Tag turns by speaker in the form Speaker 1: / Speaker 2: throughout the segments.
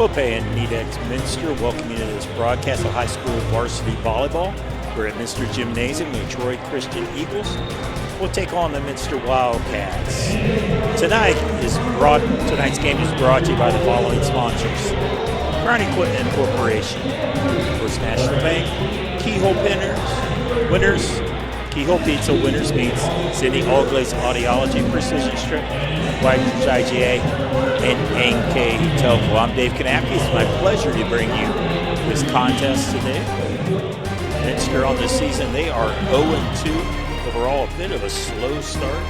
Speaker 1: Pope and Nedex Minster welcome you to this broadcast of high school varsity volleyball. We're at Minster Gymnasium with Troy Christian Eagles. We'll take on the Minster Wildcats. Tonight's game is brought to you by the following sponsors: Crown Equipment Corporation, First National Bank, Keyhole Winners, Keyhole Pizza Winners Meats, Sydney All-Glaze Audiology Precision Strip, Wipers IGA, and NKTelco. I'm Dave Kanapke. It's my pleasure to bring you this contest today. Minster on the season, they are 0-2. Overall, a bit of a slow start.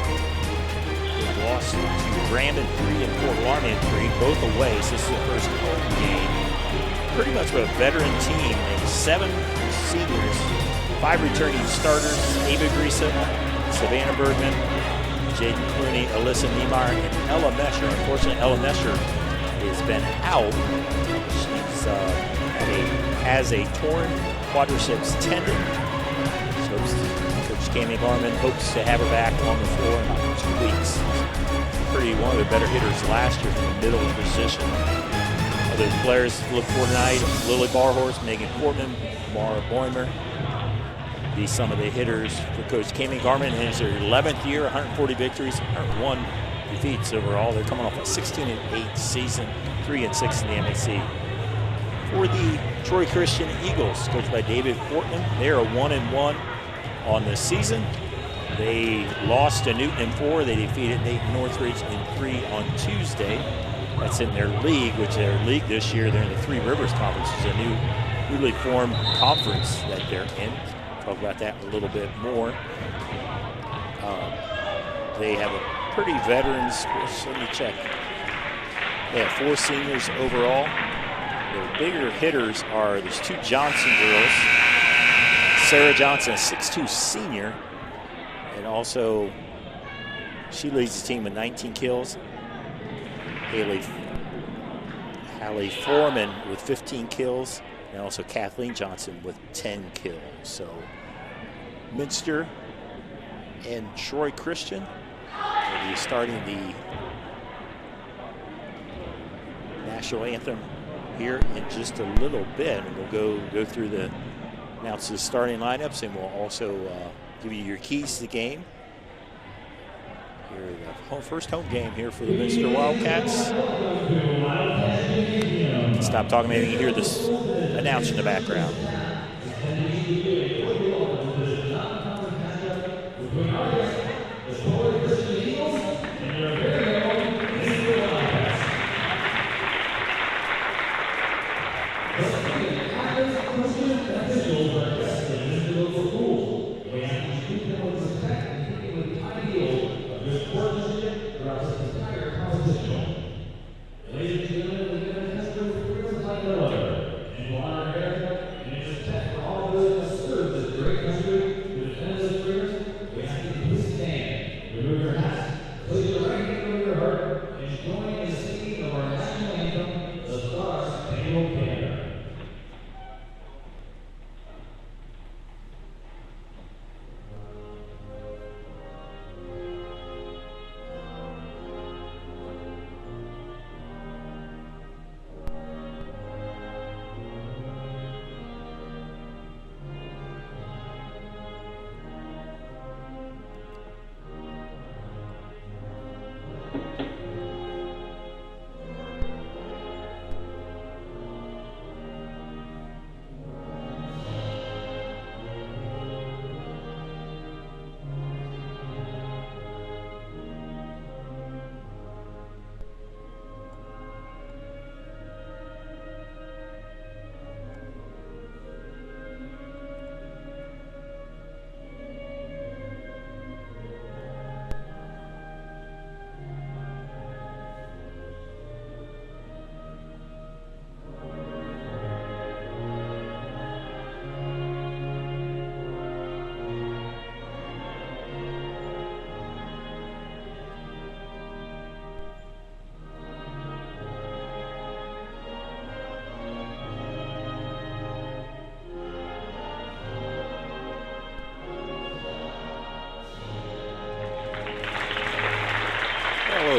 Speaker 1: They've lost to Graham in 3 and Fort Alarm in 3, both away. So this is the first home game. Pretty much a veteran team. They have 7 seniors, 5 returning starters: Ava Grisa, Savannah Bergman, Jaden Clooney, Alyssa Niemeyer, and Ella Mesher. Unfortunately, Ella Mesher has been out. She's has a torn quadriceps tendon. So Coach Cami Garman hopes to have her back on the floor in about 2 weeks. One of their better hitters last year from the middle position. Other players to look for tonight: Lily Barhorse, Megan Portman, Mara Boimer. Be some of the hitters for Coach Cami Garman. It's their 11th year, 140 victories, 101 defeats overall. They're coming off a 16-8 season, 3-6 in the MAC. For the Troy Christian Eagles, coached by David Portman, they are 1-1 on the season. They lost to Newton in 4. They defeated Dayton Northridge in 3 on Tuesday. That's in their league, which their league this year, they're in the Three Rivers Conference, which is a newly formed conference that they're in. Talk about that a little bit more. They have a pretty veterans squad. Let me check. They have 4 seniors overall. Their bigger hitters are, there's 2 Johnson girls. Sarah Johnson, a 6'2" senior. And also, she leads the team with 19 kills. Hallie Foreman with 15 kills. And also Kathleen Johnson with 10 kills. So Minster and Troy Christian will be starting the national anthem here in just a little bit. And we'll go through announce the starting lineups, and we'll also give you your keys to the game. Here, the first home game here for the Minster Wildcats. Stop talking, maybe you can hear this announcer in the background.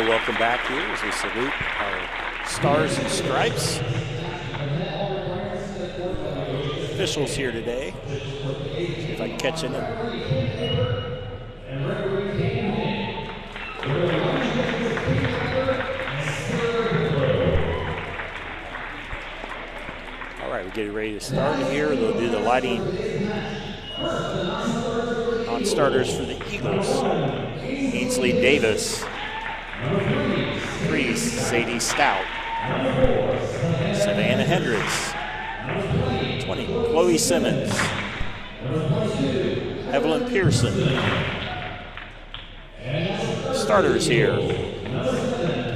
Speaker 1: Welcome back here as we salute our Stars and Stripes. officials here today. See if I can catch any. All right, we're getting ready to start here. They'll do the lighting on starters for the Eagles. Ainsley Davis, Priest, Sadie Stout, Savannah Hendricks, 20, Chloe Simmons, Evelyn Pearson. Starters here,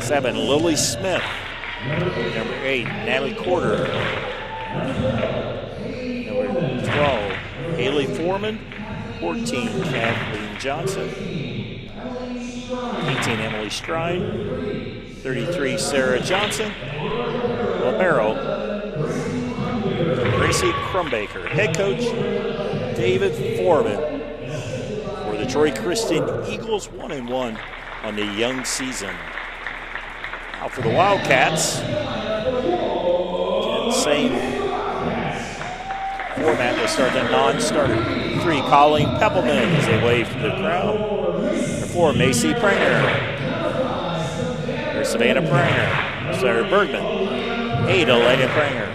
Speaker 1: 7, Lily Smith, number 8, Natalie Corder, number 12, Haley Foreman, 14, Kathleen Johnson, 18, Emily Strine, 33, Sarah Johnson, libero, Gracie Crumbaker. Head coach, David Foreman. For the Troy Christian Eagles, 1-1 on the young season. Now for the Wildcats, same format. They start the non-starter. 3, Colleen Peppelman as they wave to the crowd. Number 4, Macy Pranger. There's Savannah Pranger. Sarah Bergman. 8, Elena Pranger.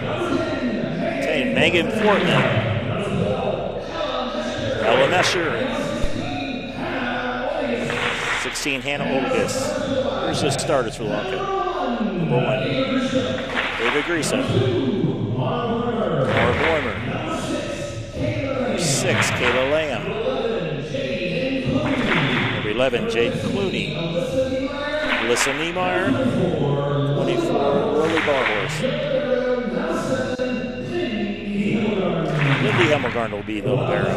Speaker 1: 10, Megan Fortman. Ella Mesher. 16, Hannah Olgus. Here's the starters for the Wildcat. Number 1, Ava Greason. Laura Boimer. Number 6, Kayla Lamb. Number 11, Jade Clooney. Alyssa Niemeyer. 24, Lily Barhorse. Lindy Hemmelgarn will be the libero.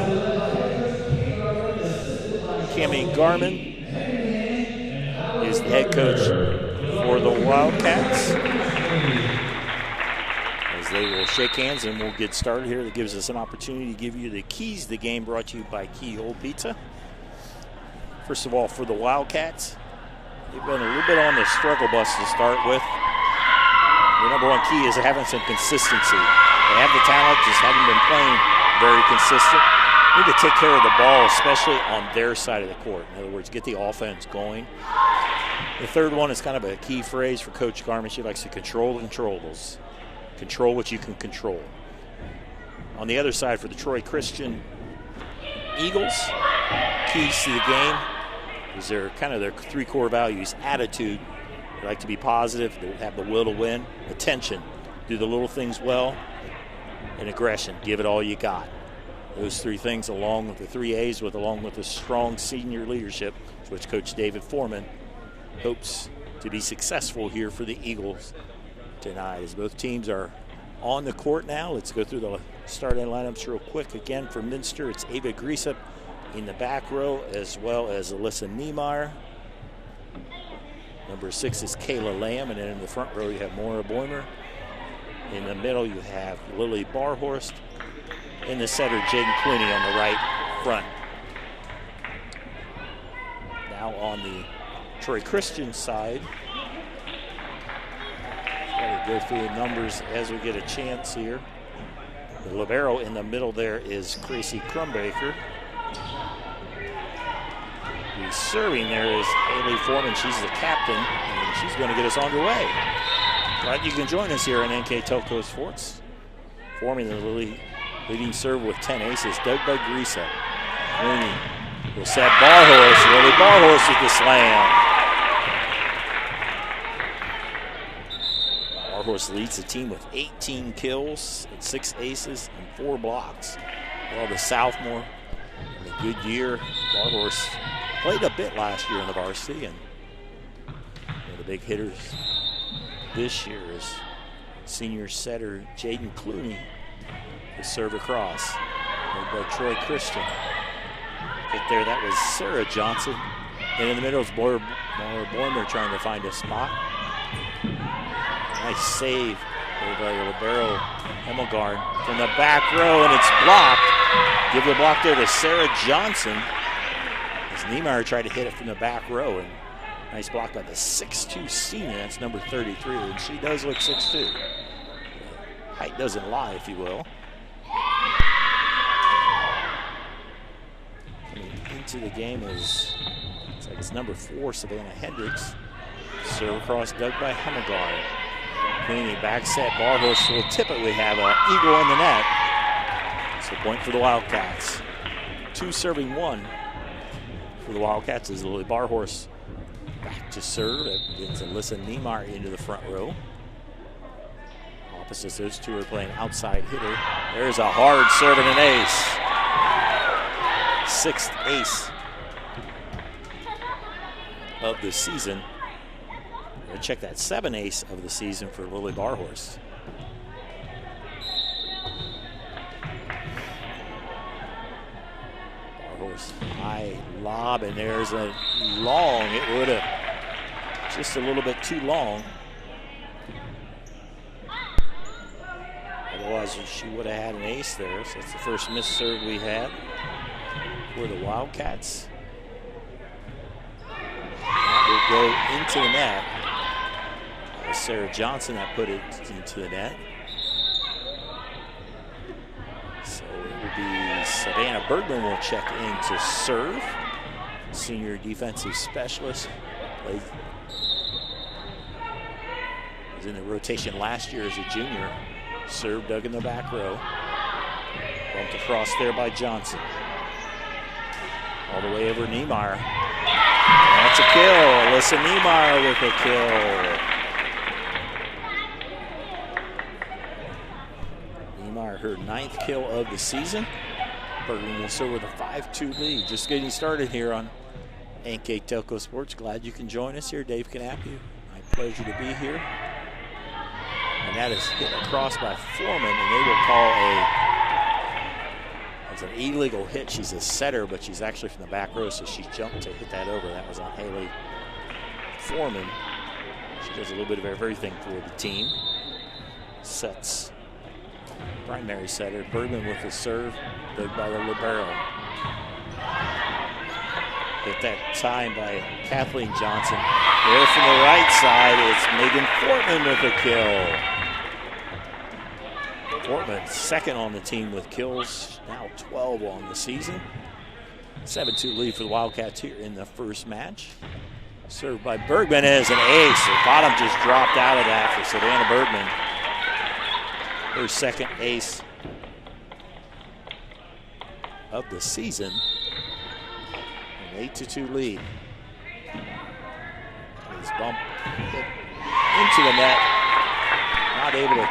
Speaker 1: Cammie Garman is the head coach for the Wildcats. As they will shake hands and we'll get started here. That gives us an opportunity to give you the keys to the game, brought to you by Keyhole Pizza. First of all, for the Wildcats, they've been a little bit on the struggle bus to start with. The number 1 key is having some consistency. They have the talent, just haven't been playing very consistent. Need to take care of the ball, especially on their side of the court. In other words, get the offense going. The third one is kind of a key phrase for Coach Garman. She likes to control the controllables. Control what you can control. On the other side, for the Troy Christian Eagles, keys to the game is their 3 core values. Attitude, they like to be positive, they have the will to win. Attention, do the little things well. And aggression, give it all you got. Those 3 things, along with the 3 A's, along with the strong senior leadership, which Coach David Foreman hopes to be successful here for the Eagles tonight. As both teams are on the court now, let's go through the starting lineups real quick. Again, for Minster, it's Ava Greason in the back row, as well as Alyssa Niemeyer. Number 6 is Kayla Lamb, and then in the front row you have Maura Boimer. In the middle you have Lily Barhorst. In the center, Jaden Clooney on the right front. Now on the Troy Christian side, we'll go through the numbers as we get a chance here. The libero in the middle there is Gracie Crumbaker. The serving there is Haley Foreman. She's the captain, and she's going to get us underway. Glad you can join us here on NKTelco Sports. Forming the leading serve with 10 aces, dug by Greason. Clooney will set Barhorse. Lily Barhorse with the slam. Barhorse leads the team with 18 kills, and 6 aces, and 4 blocks. Well, the sophomore, in a good year. Barhorse played a bit last year in the varsity, and one of the big hitters this year is senior setter Jaden Clooney. The serve across, made by Troy Christian. Hit there, that was Sarah Johnson. And in the middle is Maura Boimer trying to find a spot. Nice save by libero Hemmelgarn from the back row, and it's blocked. Give the block there to Sarah Johnson as Niemeyer tried to hit it from the back row. And nice block by the 6'2 senior, that's number 33, and she does look 6'2. Height doesn't lie, if you will. into the game is, looks like it's number 4, Savannah Hendricks. Serve across dug by Hemmelgarn. Queenie back set. Barhorse will typically have an eagle in the net. So point for the Wildcats. 2 serving 1 for the Wildcats as Lily Barhorse back to serve. It gets Alyssa Niemeyer into the front row. Opposites, those two are playing outside hitter. There's a hard serve and an ace. 6th ace of the season. We're gonna check that 7th ace of the season for Lily Barhorse. Barhorse high lob, and there's a long. It would have just a little bit too long. Otherwise, she would have had an ace there. So that's the first missed serve we had for the Wildcats. That will go into the net. That was Sarah Johnson that put it into the net. So it will be Savannah Bergman will check in to serve. Senior defensive specialist. Was in the rotation last year as a junior. Serve dug in the back row. Bumped across there by Johnson. All the way over Niemeyer. That's a kill. Alyssa Niemeyer with a kill. Niemeyer, her 9th kill of the season. Bergman will serve with a 5-2 lead. Just getting started here on NKTelco Sports. Glad you can join us here. Dave Knappe. My pleasure to be here. And that is hit across by Foreman, and they will call it's an illegal hit. She's a setter, but she's actually from the back row, so she jumped to hit that over. That was on Haley Foreman. She does a little bit of everything for the team. Sets. Primary setter. Bergman with the serve, dug by the libero. Hit that time by Kathleen Johnson. There from the right side, it's Megan Fortman with a kill. Fortman, 2nd on the team with kills, now 12 on the season. 7-2 lead for the Wildcats here in the first match. Served by Bergman is an ace. The bottom just dropped out of that for Savannah Bergman. Her 2nd ace of the season. An 8-2 lead. His bump hit into the net. Not able to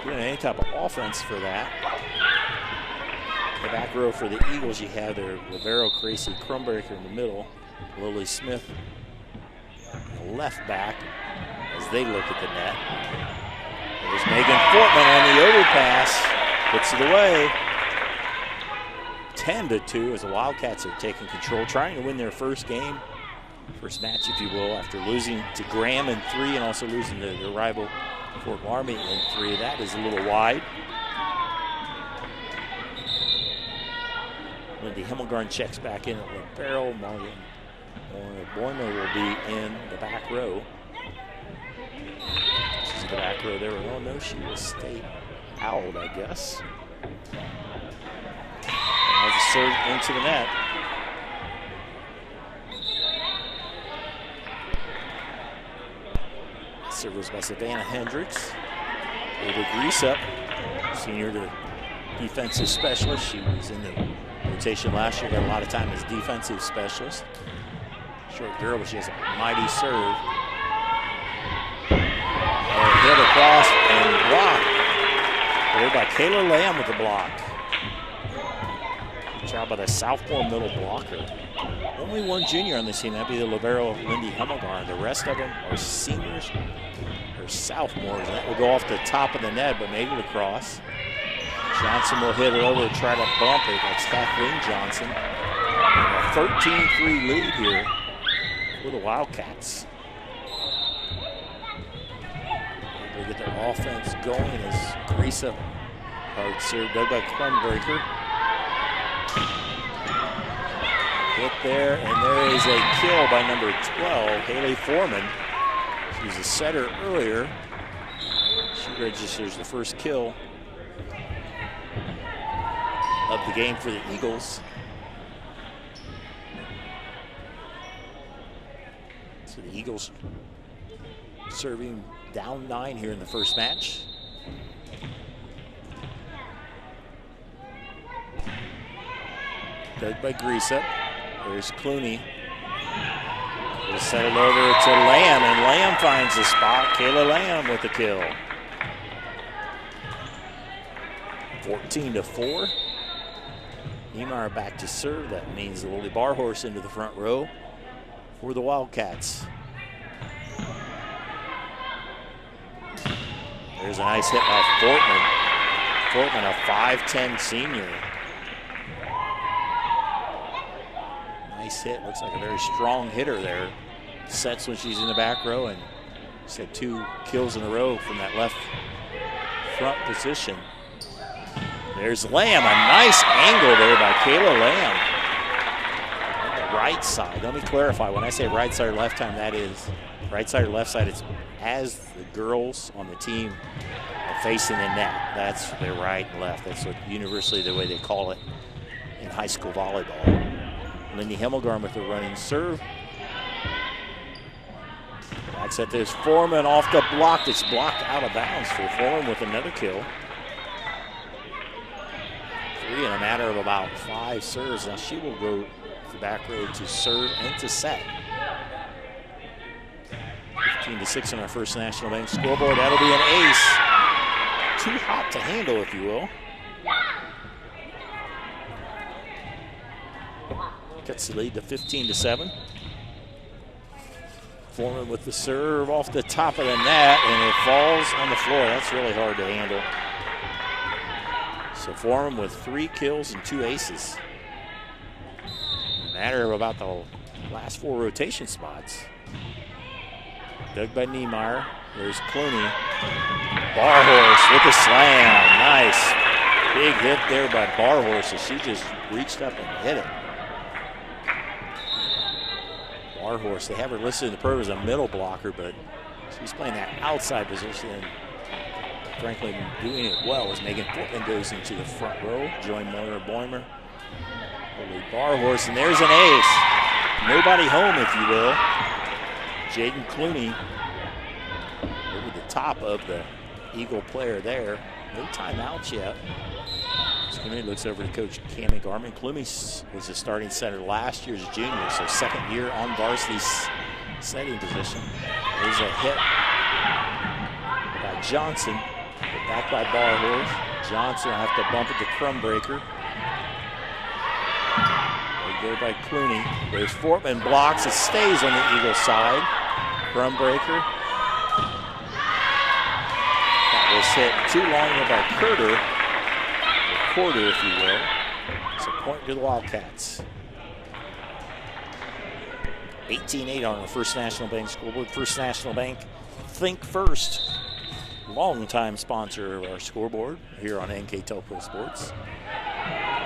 Speaker 1: do any type of offense for that. The back row for the Eagles, you have their libero Gracie Crumbaker in the middle. Lily Smith, the left back, as they look at the net. There's Megan Fortman on the overpass. Puts it away. 10-2 as the Wildcats are taking control, trying to win their first game. First match, if you will, after losing to Graham in 3 and also losing to their rival Fort Laramie in 3. That is a little wide. Lindy Hemmelgarn checks back in at libero. Morgan Boymer will be in the back row. She's in the back row there. Oh no, she will stay out, I guess. And the serve into the net. Serve was by Savannah Hendricks. Ava Greasup, senior defensive specialist. She was in the rotation last year, got a lot of time as defensive specialist. Short girl, but she has a mighty serve. Hit across and blocked. There by Kayla Lamb with the block. Good job by the Southmore middle blocker. Only one junior on this team, that'd be the libero Lindy Hemmelgarn. The rest of them are seniors or sophomores. And that will go off the top of the net, but made it across. Johnson will hit it over and try to bump it. That's Kathleen Johnson. And a 13-3 lead here for the Wildcats. They get their offense going as Greasup, hard serve, dug by Crumbaker. Hit there, and there is a kill by number 12, Haley Foreman. She was a setter earlier. She registers the first kill of the game for the Eagles. Eagles serving down 9 here in the first match. Dug by Greasup. There's Clooney. He'll set it over to Lamb, and Lamb finds the spot. Kayla Lamb with the kill. 14-4. Niemeyer back to serve. That means the Lily Barhorse into the front row for the Wildcats. There's a nice hit by Fortman. Fortman, a 5'10 senior. Nice hit. Looks like a very strong hitter there. Sets when she's in the back row, and she's had 2 kills in a row from that left front position. There's Lamb, a nice angle there by Kayla Lamb. On the right side. Let me clarify. When I say right side or left time, that is right side or left side. It's as the girls on the team are facing the net. That's their right and left. That's what universally the way they call it in high school volleyball. Lindy Hemmelgarn with the running serve. Back set, there's Foreman off the block. It's blocked out of bounds for Foreman with another kill. 3 in a matter of about 5 serves. Now she will go to the back row to serve and to set. 15-6 on our First National Bank scoreboard. That'll be an ace. Too hot to handle, if you will. Cuts the lead to 15-7. Foreman with the serve off the top of the net, and it falls on the floor. That's really hard to handle. So Foreman with 3 kills and 2 aces. A matter of about the last 4 rotation spots. Dug by Niemeyer. There's Clooney. Barhorse with a slam. Nice. Big hit there by Barhorse as she just reached up and hit it. Barhorse, they have her listed in the program as a middle blocker, but she's playing that outside position and frankly doing it well as Megan Portland goes into the front row. Join Miller Boimer. Holy Barhorse, and there's an ace. Nobody home, if you will. Jaden Clooney over the top of the Eagle player there. No timeouts yet. Clooney looks over to Coach Cammie Garman. Clooney was a starting center last year as a junior, so second year on varsity setting position. There's a hit by Johnson. Back by Barhorse. Johnson will have to bump it to Crumbreaker. There by Clooney. There's Fortman, blocks. It stays on the Eagle side. Crumbreaker. That was hit too long by Curter. Quarter, if you will. So point to the Wildcats. 18-8 on the First National Bank scoreboard. First National Bank, think first. Longtime sponsor of our scoreboard here on NKTelco Sports.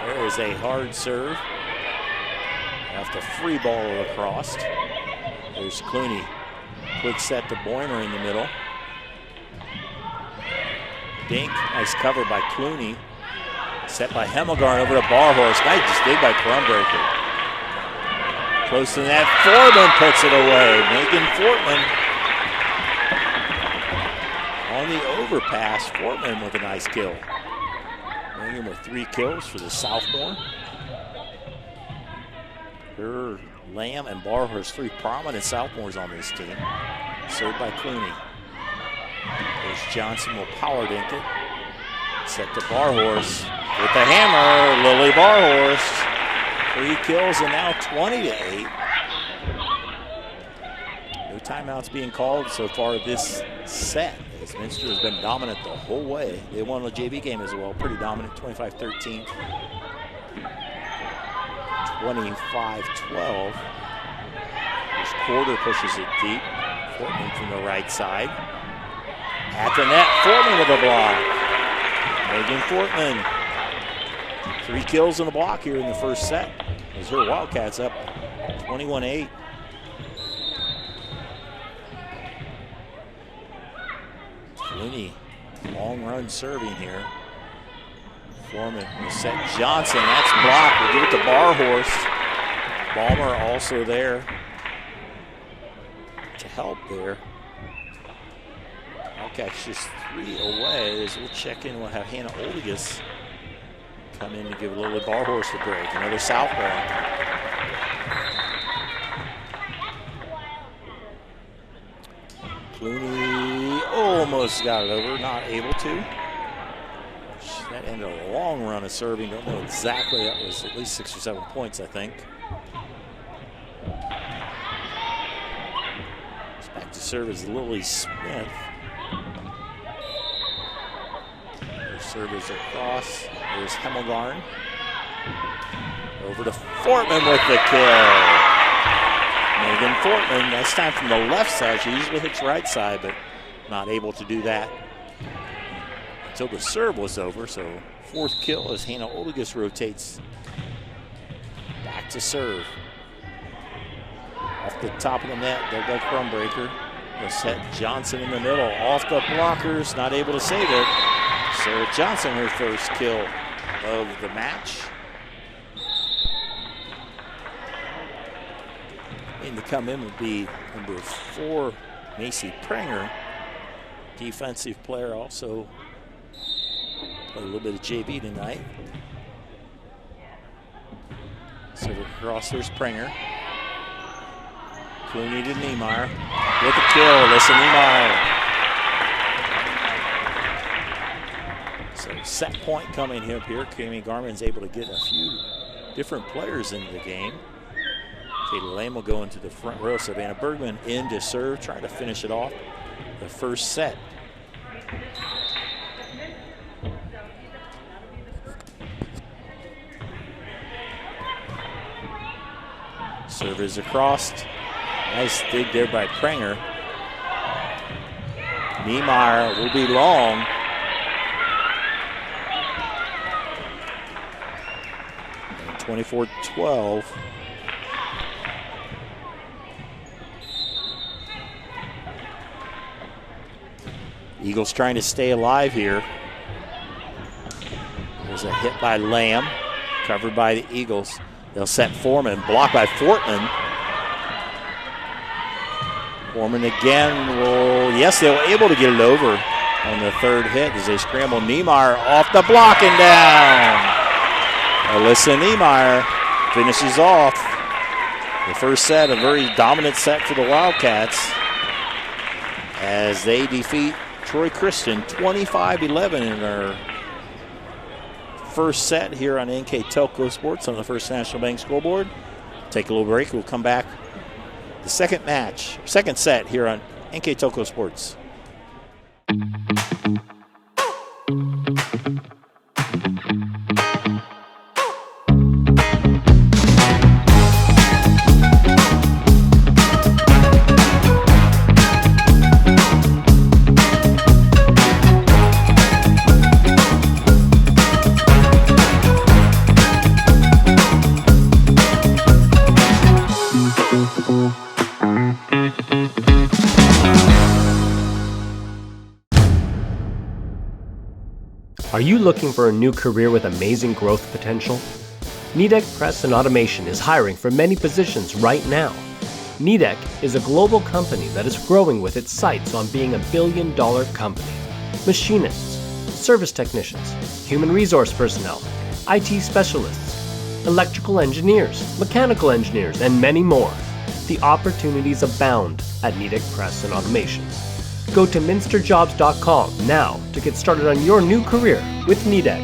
Speaker 1: There is a hard serve. Have to free ball across. There's Clooney. Quick set to Boimer in the middle. Dink, nice cover by Clooney. Set by Hemmelgarn over to Barhorse. Nice dig by Crumbreaker. Close to that. Foreman puts it away. Megan Fortman on the overpass. Fortman with a nice kill. Megan with 3 kills for the sophomore. Her, Lamb, and Barhorse, 3 prominent sophomores on this team. Served by Clooney. There's Johnson will power dink it. Set to Barhorse. With the hammer, Lily Barhorse. 3 kills and now 20-8. No timeouts being called so far this set, as Minster has been dominant the whole way. They won the JV game as well, pretty dominant, 25-13. 25-12. This quarter pushes it deep. Fortman from the right side. At the net, Fortman with a block. Megan Fortman. 3 kills in the block here in the first set. As her Wildcats up 21-8. Clooney, long run serving here. Foreman will set Johnson. That's blocked. We'll give it to Barhorse. Balmer also there. to help there. Wildcats just 3 away as we'll check in. We'll have Hannah Oldigas come in to give Lily Barhorse a break. Another southpaw. Clooney almost got it over, not able to. That ended a long run of serving. Don't know exactly. That was at least 6 or 7 points, I think. It's back to serve is Lily Smith. Her serve is across. There's Hemmelgarn. Over to Fortman with the kill. Megan Fortman, nice time from the left side. She usually hits right side, but not able to do that until the serve was over. So 4th kill as Hannah Oldigas rotates back to serve. Off the top of the net, they'll go Crumbreaker. They'll set Johnson in the middle. Off the blockers, not able to save it. So Johnson, her first kill of the match. And to come in would be number 4, Macy Prenger, defensive player, also played a little bit of JV tonight. So across there's Prenger. Clooney to Niemeyer with a kill. Listen, Niemeyer. So set point coming up here. Kami Garman's able to get a few different players into the game. Katie Lane will go into the front row. Savannah Bergman in to serve, trying to finish it off the first set. Serve is across. Nice dig there by Prenger. Niemeyer will be long. And 24-12. Eagles trying to stay alive here. There's a hit by Lamb, covered by the Eagles. They'll set Foreman, blocked by Fortman. Foreman again will, yes, they were able to get it over on the 3rd hit as they scramble. Niemeyer off the block and down. Alyssa Niemeyer finishes off the first set, a very dominant set for the Wildcats as they defeat Troy Christian 25-11 in our first set here on NKTelco Sports on the First National Bank scoreboard. Take a little break. We'll come back. The second set here on NKTelco Sports.
Speaker 2: Are you looking for a new career with amazing growth potential? Nidec Press and Automation is hiring for many positions right now. Nidec is a global company that is growing with its sights on being a billion-dollar company. Machinists, service technicians, human resource personnel, IT specialists, electrical engineers, mechanical engineers, and many more. The opportunities abound at Nidec Press and Automation. Go to minsterjobs.com now to get started on your new career with Nidec.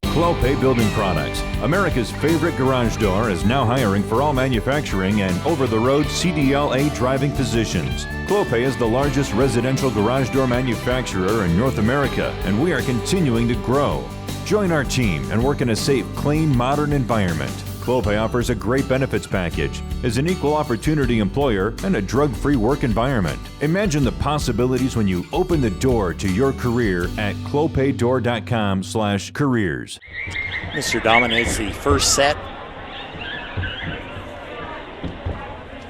Speaker 3: Clopay Building Products, America's favorite garage door, is now hiring for all manufacturing and over-the-road CDLA driving positions. Clopay is the largest residential garage door manufacturer in North America, and we are continuing to grow. Join our team and work in a safe, clean, modern environment. Clopay offers a great benefits package, is an equal opportunity employer, and a drug-free work environment. Imagine the possibilities when you open the door to your career at clopaydoor.com/careers.
Speaker 1: Mr. dominates the first set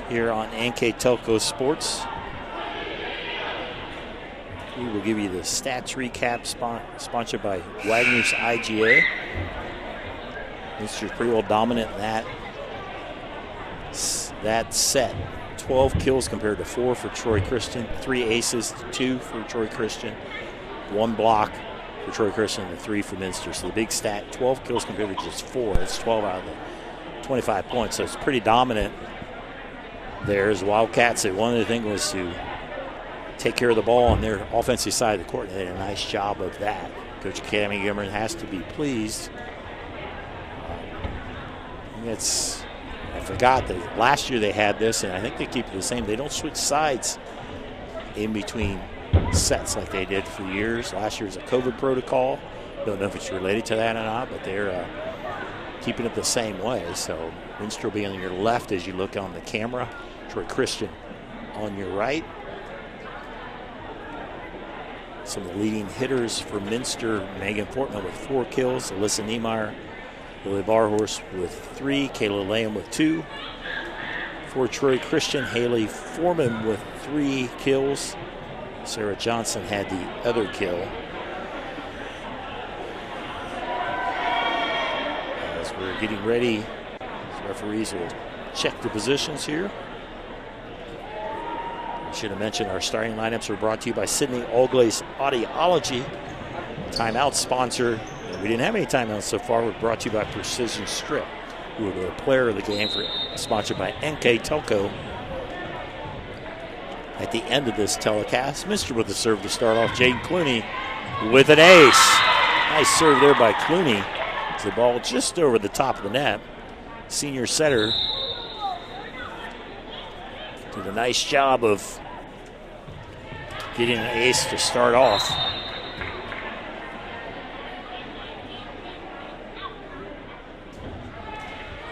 Speaker 1: here on NKTelco Sports. We will give you the stats recap sponsored by Wagner's IGA. Mr. pretty well dominant in that that set. 12 kills compared to 4 for Troy Christian, 3 aces, 2 for Troy Christian, 1 block for Troy Christian, and 3 for Minster. So the big stat, 12 kills compared to just 4. That's 12 out of the 25 points. So it's pretty dominant there as Wildcats. One of the things was to take care of the ball on their offensive side of the court. They did a nice job of that. Coach Academy Gimmer has to be pleased. I forgot that last year they had this, and I think they keep it the same. They don't switch sides in between sets like they did for years. Last year was a COVID protocol. Don't know if it's related to that or not, but they're keeping it the same way. So Minster will be on your left as you look on the camera. Troy Christian on your right. Some of the leading hitters for Minster: Megan Fortman with 4 kills, Alyssa Niemeyer, Lily Barhorse with 3, Kayla Lamb with 2. For Troy Christian, Haley Foreman with 3 kills. Sarah Johnson had the other kill. As we're getting ready, referees will check the positions here. I should have mentioned our starting lineups are brought to you by Sydney Allglaze Audiology. Timeout sponsor. We didn't have any timeouts so far. We're brought to you by Precision Strip, who are the player of the game, sponsored by NKTelco. At the end of this telecast, Minster with the serve to start off. Jaden Clooney with an ace. Nice serve there by Clooney. The ball just over the top of the net. Senior setter did a nice job of getting an ace to start off.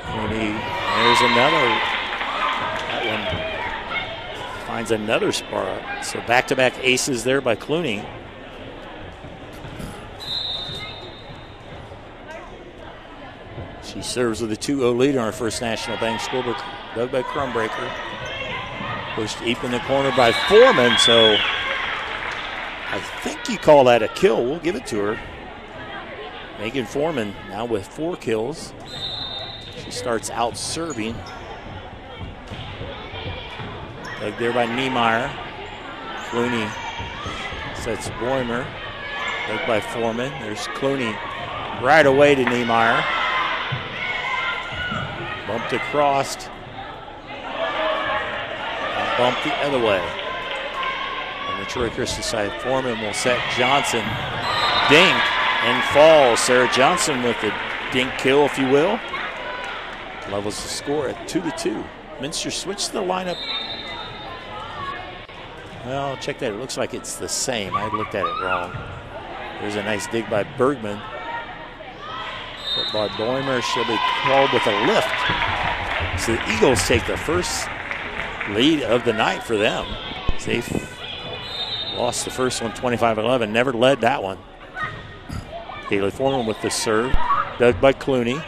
Speaker 1: Clooney, there's another. That one finds another spot. So back-to-back aces there by Clooney. She serves with a 2-0 lead on her first National Bank scorebook, dug by Crumbreaker. Pushed deep in the corner by Foreman, so I think you call that a kill. We'll give it to her. Megan Foreman now with 4 kills. She starts out serving. Dug there by Niemeyer. Clooney sets Boimer. Dug by Foreman. There's Clooney right away to Niemeyer. Bumped across. Bumped the other way. On the Troy Christian side, Foreman will set Johnson. Dink and falls. Sarah Johnson with the dink kill, if you will. Levels the score at 2-2. Minster switched the lineup. Well, check that. It looks like it's the same. I looked at it wrong. There's a nice dig by Bergman. But by Boimer, she'll be called with a lift. So the Eagles take the first lead of the night for them. They've lost the first one 25-11. Never led that one. Haley Foreman with the serve. Dug by Clooney.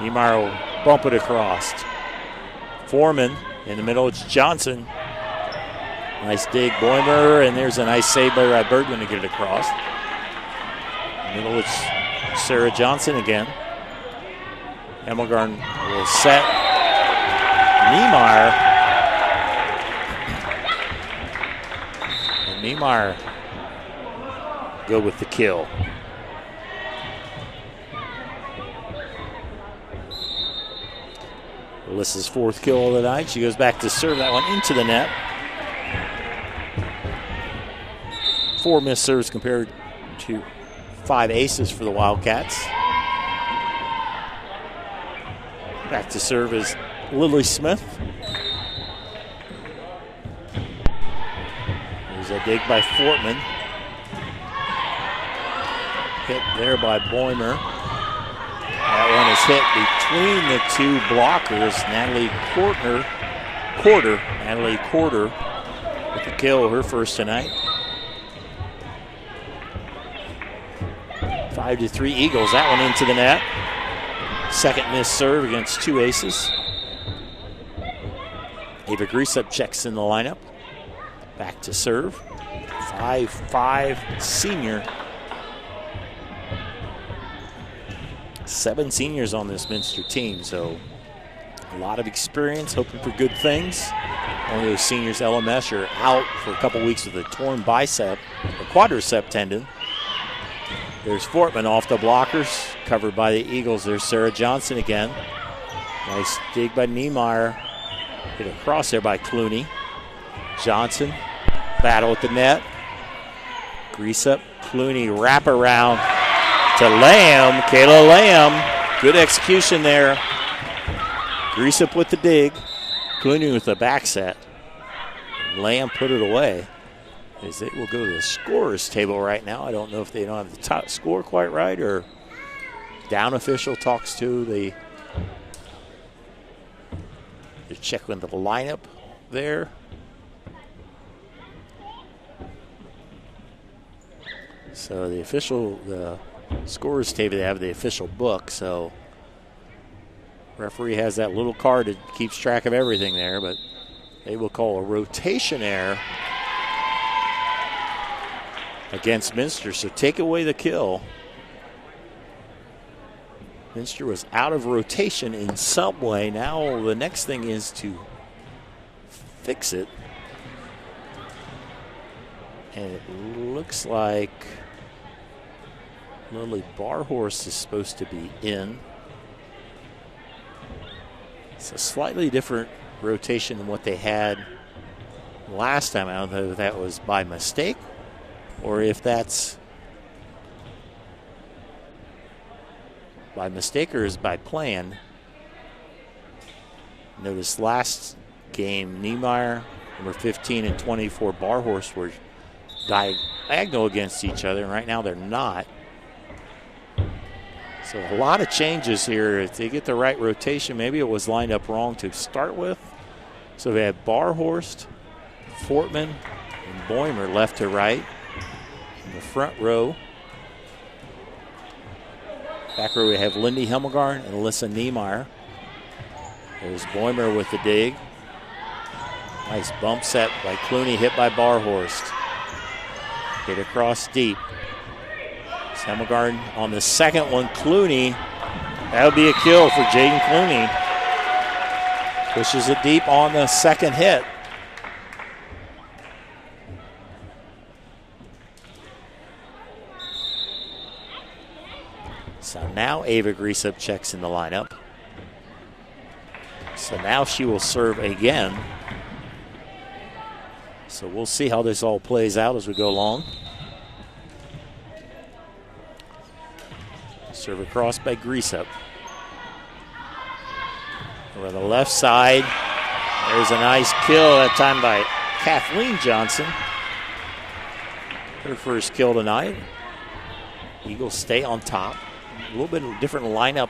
Speaker 1: Niemeyer will bump it across. Foreman in the middle. It's Johnson. Nice dig, Boimer, and there's a nice save by Bergman to get it across. In the middle, it's Sarah Johnson again. Emmelgarn will set Niemeyer. And Niemeyer go with the kill. Alyssa's 4th kill of the night. She goes back to serve that one into the net. 4 missed serves compared to 5 aces for the Wildcats. Back to serve is Lily Smith. There's a dig by Fortman. Hit there by Boimer. That one is hit between the 2 blockers. Natalie Corder with the kill, her first tonight. 5-3 Eagles. That one into the net. Second missed serve against 2 aces. Ava Greasup checks in the lineup. Back to serve. 5'5" senior. 7 seniors on this Minster team, so A lot of experience, hoping for good things. One of those seniors, LMS, are out for a couple weeks with a torn bicep, or quadricep tendon. There's Fortman off the blockers, covered by the Eagles. There's Sarah Johnson again. Nice dig by Niemeyer. Hit across there by Clooney. Johnson, battle at the net. Grease up, Clooney, wrap around to Lamb. Kayla Lamb, good execution there. Grease up with the dig. Clooney with the back set. Lamb put it away. As it will go to the scorer's table right now. I don't know if they don't have the top score quite right, or down official talks to the check with the lineup there. So the scorer's table, they have the official book, so referee has that little card that keeps track of everything there, but they will call a rotation error against Minster. So take away the kill. Minster was out of rotation in some way. Now the next thing is to fix it. And it looks like Lily Barhorse is supposed to be in. It's a slightly different rotation than what they had last time. I don't know if that was by mistake or if that's by mistake or is by plan. Notice last game, Niemeyer, number 15, and 24, Barhorse were diagonal against each other, and right now they're not. So a lot of changes here. If they get the right rotation, maybe it was lined up wrong to start with. So we have Barhorst, Fortman, and Boimer left to right in the front row. Back row we have Lindy Hemmelgarn and Alyssa Niemeyer. There's Boimer with the dig. Nice bump set by Clooney, hit by Barhorst. Hit across deep. Hemmelgarn on the second one. Clooney, that'll be a kill for Jaden Clooney. Pushes it deep on the second hit. So now Ava Greasup checks in the lineup. So now she will serve again. So we'll see how this all plays out as we go along. Serve across by Greasup. Over the left side, there's a nice kill, that time by Kathleen Johnson. Her first kill tonight. Eagles stay on top. A little bit of different lineup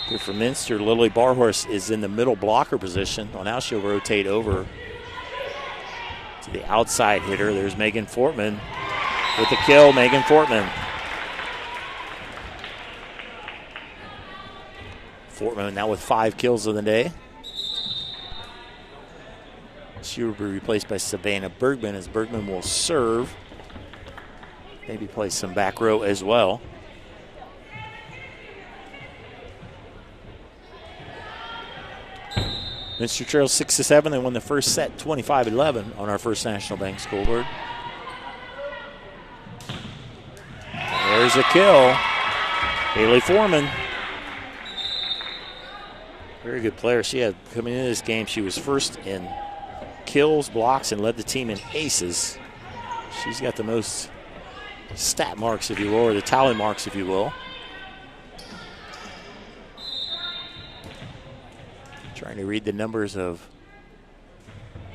Speaker 1: here for Minster. Lily Barhorse is in the middle blocker position. Well, now she'll rotate over to the outside hitter. There's Megan Fortman with the kill. Megan Fortman. Fortman now with 5 kills of the day. She will be replaced by Savannah Bergman as Bergman will serve. Maybe play some back row as well. Minster trails 6-7. They won the first set 25-11 on our First National Bank scoreboard. There's a kill. Haley Foreman. Very good player. She had, coming into this game, she was first in kills, blocks, and led the team in aces. She's got the most stat marks, if you will, or the tally marks, if you will. Trying to read the numbers of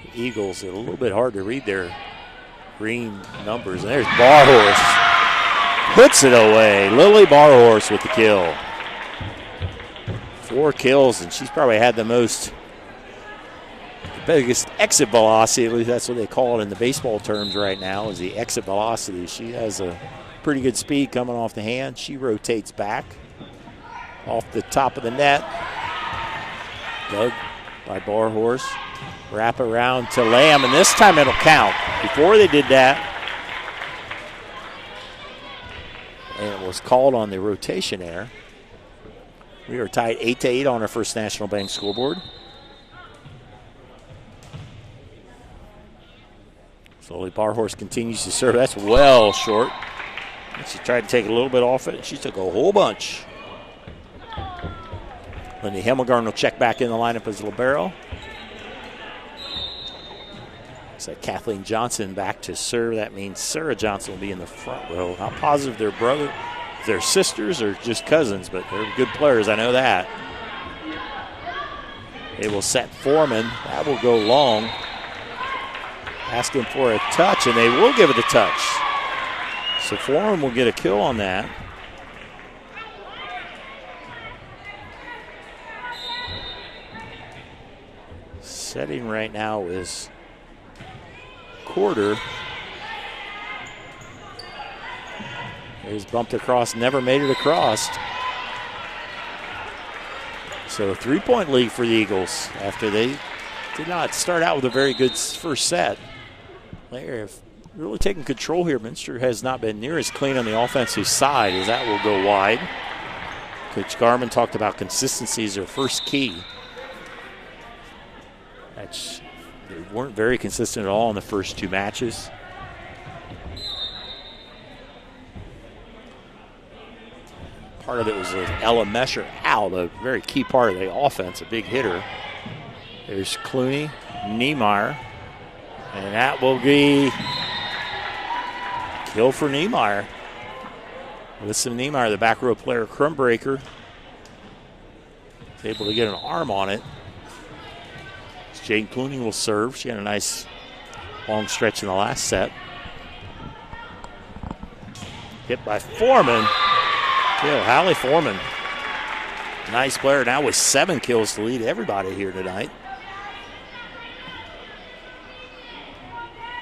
Speaker 1: the Eagles. It's a little bit hard to read their green numbers. And there's Barhorse. Puts it away. Lily Barhorse with the kill. 4 kills, and she's probably had the biggest exit velocity, at least that's what they call it in the baseball terms right now, is the exit velocity. She has a pretty good speed coming off the hand. She rotates back off the top of the net. Dug by Barhorse. Wrap around to Lamb, and this time it'll count. Before they did that, and it was called on the rotation error. We are tied 8-8 on our First National Bank scoreboard. Slowly, Barhorse continues to serve. That's well short. She tried to take a little bit off it, and she took a whole bunch. Lindy Hemmelgarn will check back in the lineup as libero. So Kathleen Johnson back to serve. That means Sarah Johnson will be in the front row. Not positive they're sisters or just cousins, but they're good players. I know that. They will set Foreman. That will go long. Asking for a touch, and they will give it a touch. So Foreman will get a kill on that. Setting right now is Quarter. He's bumped across, never made it across. So a 3-point lead for the Eagles after they did not start out with a very good first set. They're really taking control here. Minster has not been near as clean on the offensive side as that will go wide. Coach Garman talked about consistency as their first key. They weren't very consistent at all in the first two matches. Part of it was Ella Mesher out, a very key part of the offense, a big hitter. There's Clooney, Niemeyer, and that will be kill for Niemeyer. Alyssa Niemeyer, the back row player, Crumbreaker, is able to get an arm on it. Jane Clooney will serve. She had a nice long stretch in the last set. Hit by Foreman. Kill, Hallie Foreman. Nice player now with 7 kills to lead everybody here tonight.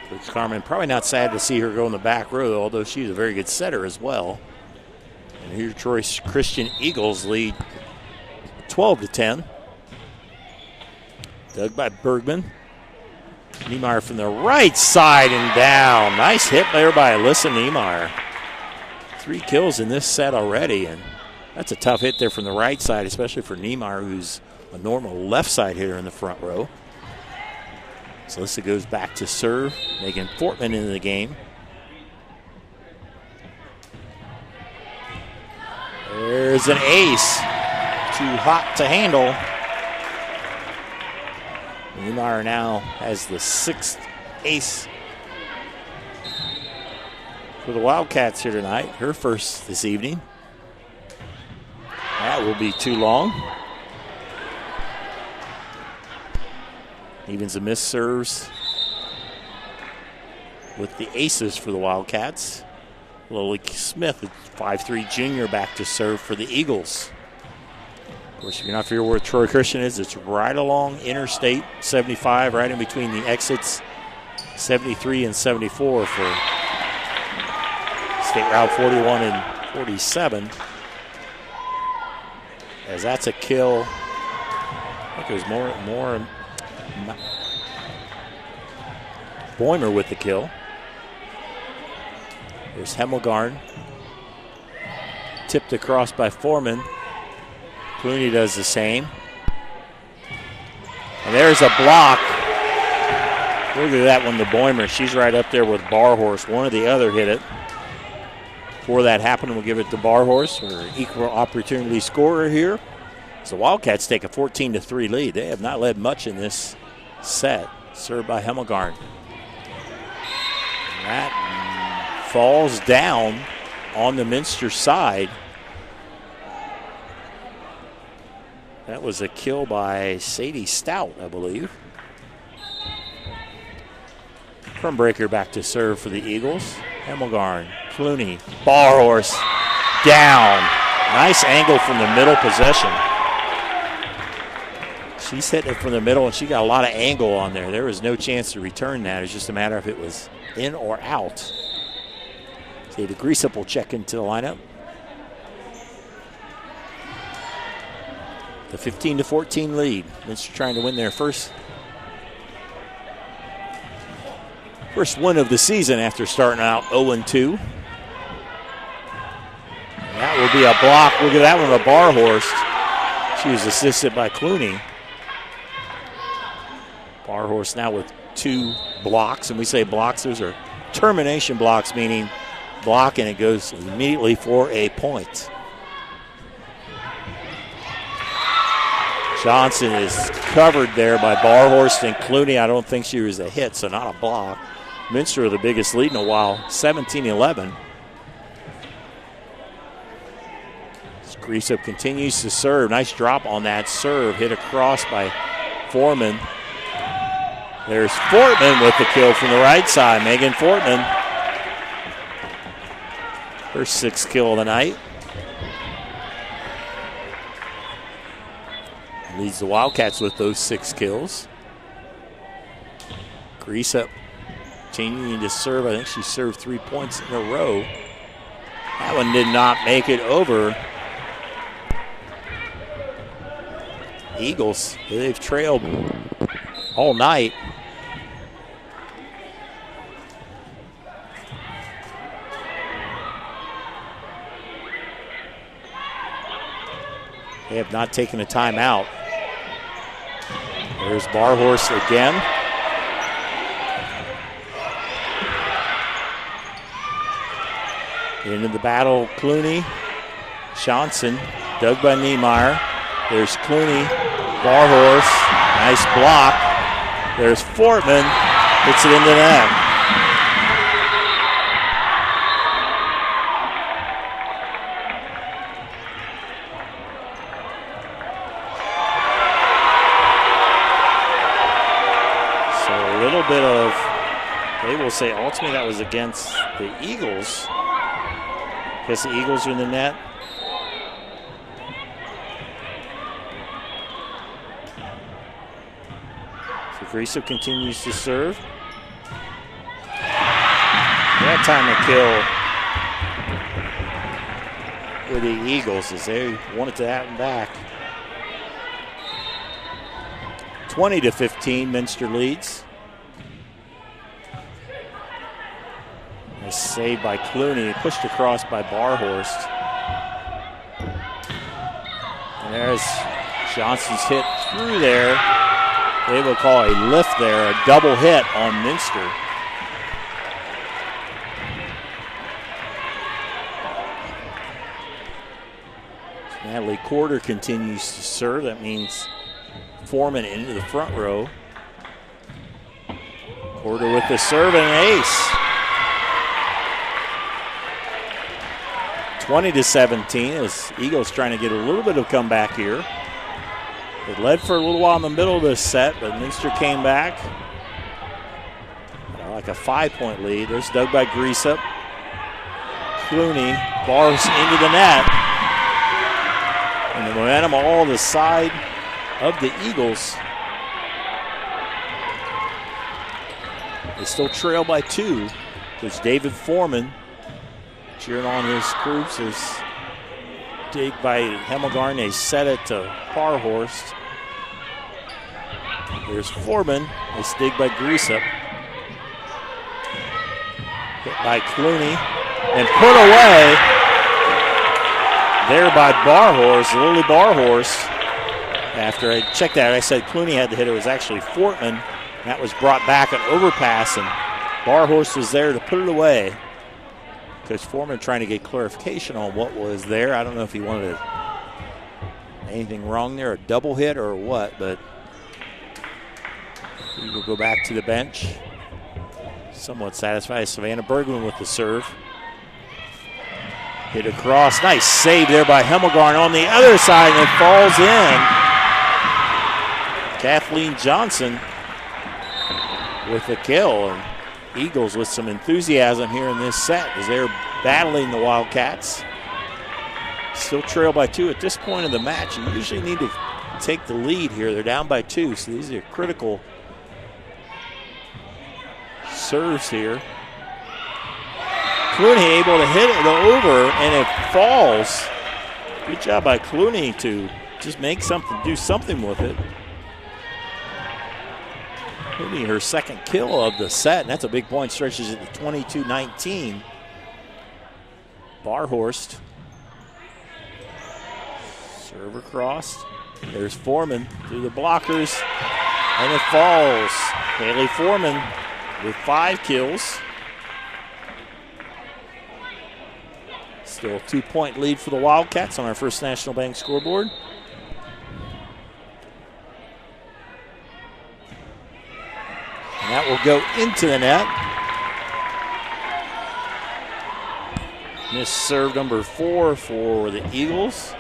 Speaker 1: Coach Carmen probably not sad to see her go in the back row, although she's a very good setter as well. And here Troy Christian Eagles lead 12-10. Dug by Bergman. Niemeyer from the right side and down. Nice hit there by Alyssa Niemeyer. 3 kills in this set already, and that's a tough hit there from the right side, especially for Niemeyer, who's a normal left side hitter in the front row. So Alyssa goes back to serve, making Fortman into the game. There's an ace. Too hot to handle. Niemeyer now has the 6th ace for the Wildcats here tonight. Her first this evening. That will be too long. Evens and miss serves with the aces for the Wildcats. Lily Smith, 5'3" junior, back to serve for the Eagles. Of course, if you're not familiar where Troy Christian is, it's right along Interstate 75, right in between the exits 73 and 74 for State Route 41 and 47. As that's a kill. I think it was more Boimer with the kill. There's Hemmelgarn. Tipped across by Foreman. Clooney does the same. And there's a block. Look at that one, the Boimer. She's right up there with Barhorse. One or the other hit it. Before that happened, we'll give it to Barhorse, or equal opportunity scorer here. So Wildcats take a 14-3 lead. They have not led much in this set. Served by Hemmelgarn. That falls down on the Minster side. That was a kill by Sadie Stout, I believe. Crumbreaker back to serve for the Eagles. Hemmelgarn, Clooney, Barhorse, down. Nice angle from the middle possession. She's hitting it from the middle, and she got a lot of angle on there. There was no chance to return that. It's just a matter of if it was in or out. David Greasup will check into the lineup. The 15-14 lead. Minster trying to win their first win of the season after starting out 0-2. That will be a block. Look at that one, a Barhorst. She was assisted by Clooney. Barhorst now with 2 blocks, and we say blocks, those are termination blocks, meaning block and it goes immediately for a point. Johnson is covered there by Barhorst and Clooney. I don't think she was a hit, so not a block. Minster with the biggest lead in a while, 17-11. Greasup continues to serve. Nice drop on that serve. Hit across by Foreman. There's Fortman with the kill from the right side. Megan Fortman. Her 6th kill of the night. Leads the Wildcats with those 6 kills. Greasup continuing to serve. I think she served 3 points in a row. That one did not make it over. Eagles, they've trailed all night. They have not taken a timeout. There's Barhorst again. Into the battle, Clooney, Johnson, dug by Niemeyer. There's Clooney, Barhorst, nice block. There's Fortman, hits it into the net. So a little bit of, they will say ultimately that was against the Eagles. Guess the Eagles are in the net. Greasup continues to serve. That time to kill with the Eagles as they wanted to have them back. 20-15, Minster leads. Nice save by Clooney, pushed across by Barhorst. And there's Johnson's hit through there. They will call a lift there, a double hit on Minster. Natalie Corder continues to serve. That means Foreman into the front row. Corder with the serve and an ace. 20-17 as Eagles trying to get a little bit of comeback here. It led for a little while in the middle of this set, but Minster came back. Like a 5-point lead. There's dug by Greasup. Clooney bars into the net. And the momentum all the side of the Eagles. They still trail by 2. There's David Foreman cheering on his troops. There's dig by Hemmelgarn. They set it to Barhorst. There's Foreman. Nice dig by Greasup. Hit by Clooney and put away there by Barhorst, Lily Barhorst. After I checked that, I said Clooney had the hit. It was actually Fortman. That was brought back an overpass, and Barhorst was there to put it away. Coach Foreman trying to get clarification on what was there. I don't know if he wanted anything wrong there, a double hit or what, but he will go back to the bench. Somewhat satisfied. Savannah Bergman with the serve. Hit across. Nice save there by Hemmelgarn on the other side, and it falls in. Kathleen Johnson with the kill. And Eagles with some enthusiasm here in this set as they're battling the Wildcats. Still trail by 2 at this point of the match. You usually need to take the lead here. They're down by 2, so these are critical serves here. Clooney able to hit it over, and it falls. Good job by Clooney to just make something, do something with it. Clooney, her second kill of the set, and that's a big point. Stretches it to 22-19. Barhorst. Serve across. There's Foreman through the blockers, and it falls. Haley Foreman with 5 kills. Still a 2-point lead for the Wildcats on our First National Bank scoreboard. And that will go into the net. Missed serve number 4 for the Eagles.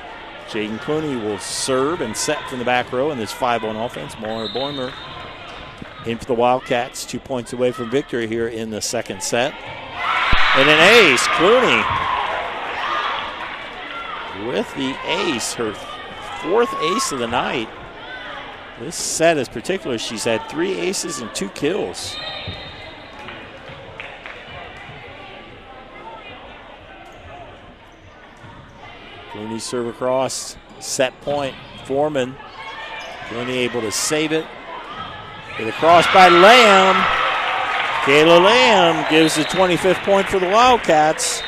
Speaker 1: Jaden Clooney will serve and set from the back row in this 5-on offense. Muller Boimer in for the Wildcats, 2 points away from victory here in the second set. And an ace, Clooney with the ace, her 4th ace of the night. This set is particular. She's had 3 aces and 2 kills. Clooney serve across, set point, Foreman. Clooney able to save it. With a cross by Lamb. Kayla Lamb gives the 25th point for the Wildcats.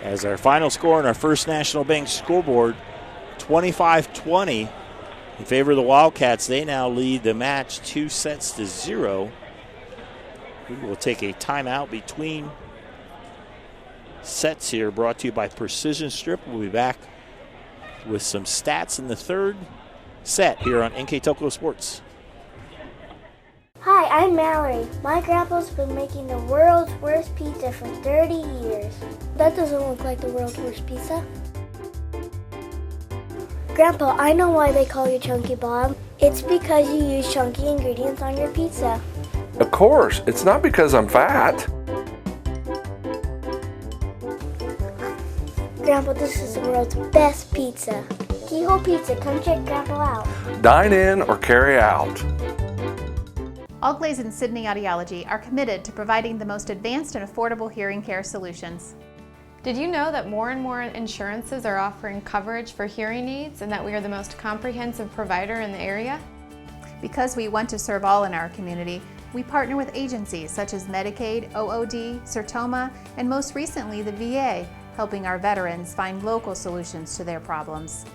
Speaker 1: As our final score on our First National Bank scoreboard, 25-20 in favor of the Wildcats. They now lead the match 2-0. We will take a timeout between sets here, brought to you by Precision Strip. We'll be back with some stats in the third set here on NKTelco Sports.
Speaker 4: Hi, I'm Mallory. My grandpa's been making the world's worst pizza for 30 years. That doesn't look like the world's worst pizza. Grandpa, I know why they call you Chunky Bob. It's because you use chunky ingredients on your pizza.
Speaker 5: Of course, it's not because I'm fat.
Speaker 4: Grandpa, this is the world's best pizza. Keyhole Pizza, come check Grandpa out.
Speaker 5: Dine in or carry out.
Speaker 6: Allglaze and Sydney Audiology are committed to providing the most advanced and affordable hearing care solutions.
Speaker 7: Did you know that more and more insurances are offering coverage for hearing aids and that we are the most comprehensive provider in the area?
Speaker 6: Because we want to serve all in our community, we partner with agencies such as Medicaid, OOD, Sertoma, and most recently the VA, helping our veterans find local solutions to their problems.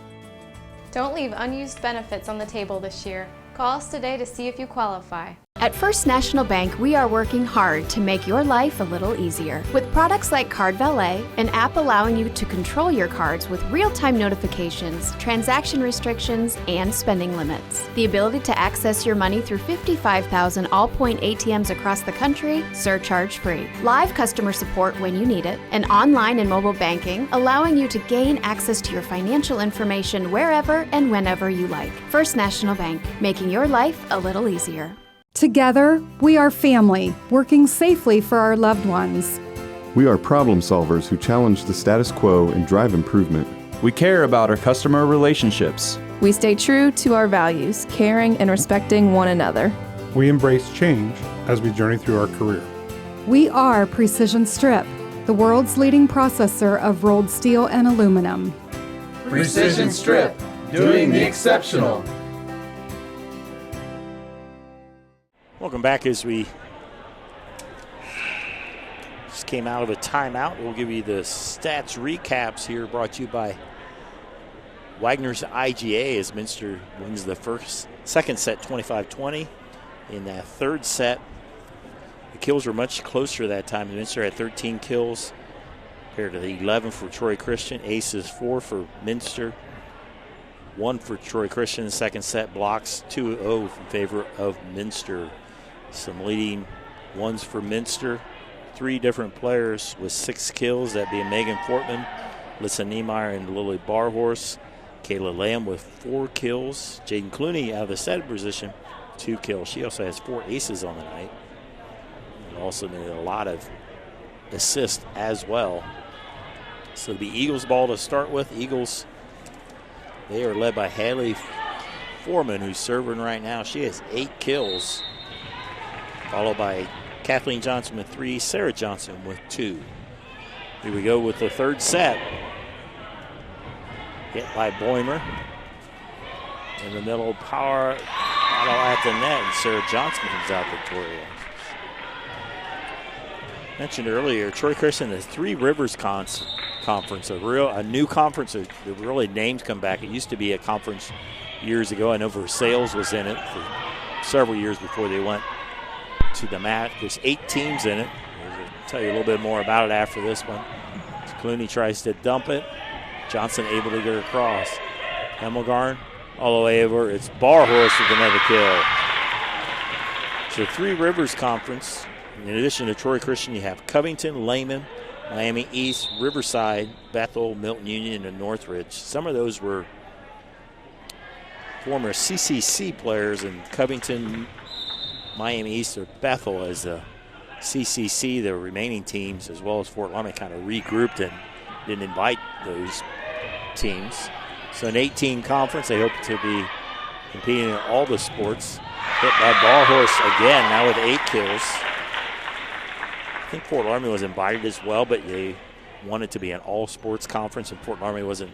Speaker 7: Don't leave unused benefits on the table this year. Call us today to see if you qualify.
Speaker 8: At First National Bank, we are working hard to make your life a little easier. With products like Card Valet, an app allowing you to control your cards with real-time notifications, transaction restrictions, and spending limits. The ability to access your money through 55,000 all-point ATMs across the country, surcharge-free. Live customer support when you need it, and online and mobile banking, allowing you to gain access to your financial information wherever and whenever you like. First National Bank, making your life a little easier.
Speaker 9: Together, we are family, working safely for our loved ones.
Speaker 10: We are problem solvers who challenge the status quo and drive improvement.
Speaker 11: We care about our customer relationships.
Speaker 12: We stay true to our values, caring and respecting one another.
Speaker 13: We embrace change as we journey through our career.
Speaker 9: We are Precision Strip, the world's leading processor of rolled steel and aluminum.
Speaker 14: Precision Strip, doing the exceptional.
Speaker 1: Welcome back as we just came out of a timeout. We'll give you the stats recaps here, brought to you by Wagner's IGA as Minster wins the second set 25-20. In that third set, the kills were much closer that time. Minster had 13 kills compared to the 11 for Troy Christian. Aces 4 for Minster, 1 for Troy Christian. The second set blocks 2-0 in favor of Minster. Some leading ones for Minster. 3 different players with 6 kills. That being Megan Fortman, Lissa Niemeyer, and Lily Barhorse. Kayla Lamb with 4 kills. Jaden Clooney out of the set position, 2 kills. She also has 4 aces on the night. And also made a lot of assists as well. So it'll be Eagles ball to start with. Eagles, they are led by Haley Foreman, who's serving right now. She has 8 kills. Followed by Kathleen Johnson with 3, Sarah Johnson with 2. Here we go with the third set. Hit by Boimer. In the middle, power battle at the net, and Sarah Johnson comes out victorious. Mentioned earlier, Troy Christian, the Three Rivers conference, a new conference. The really names come back. It used to be a conference years ago. I know Versailles was in it for several years before they went to the mat. There's 8 teams in it. I'll tell you a little bit more about it after this one. So Clooney tries to dump it. Johnson able to get her across. Hemmelgarn all the way over. It's Barhorse with another kill. So Three Rivers Conference. In addition to Troy Christian, you have Covington, Lehman, Miami East, Riverside, Bethel, Milton Union, and Northridge. Some of those were former CCC players, and Covington, Miami East, or Bethel as the CCC. The remaining teams, as well as Fort Lauderdale, kind of regrouped and didn't invite those teams. So an 18 conference. They hope to be competing in all the sports. Hit by Barhorse again, now with 8 kills. I think Fort Lauderdale was invited as well, but they wanted to be an all-sports conference, and Fort Lauderdale wasn't.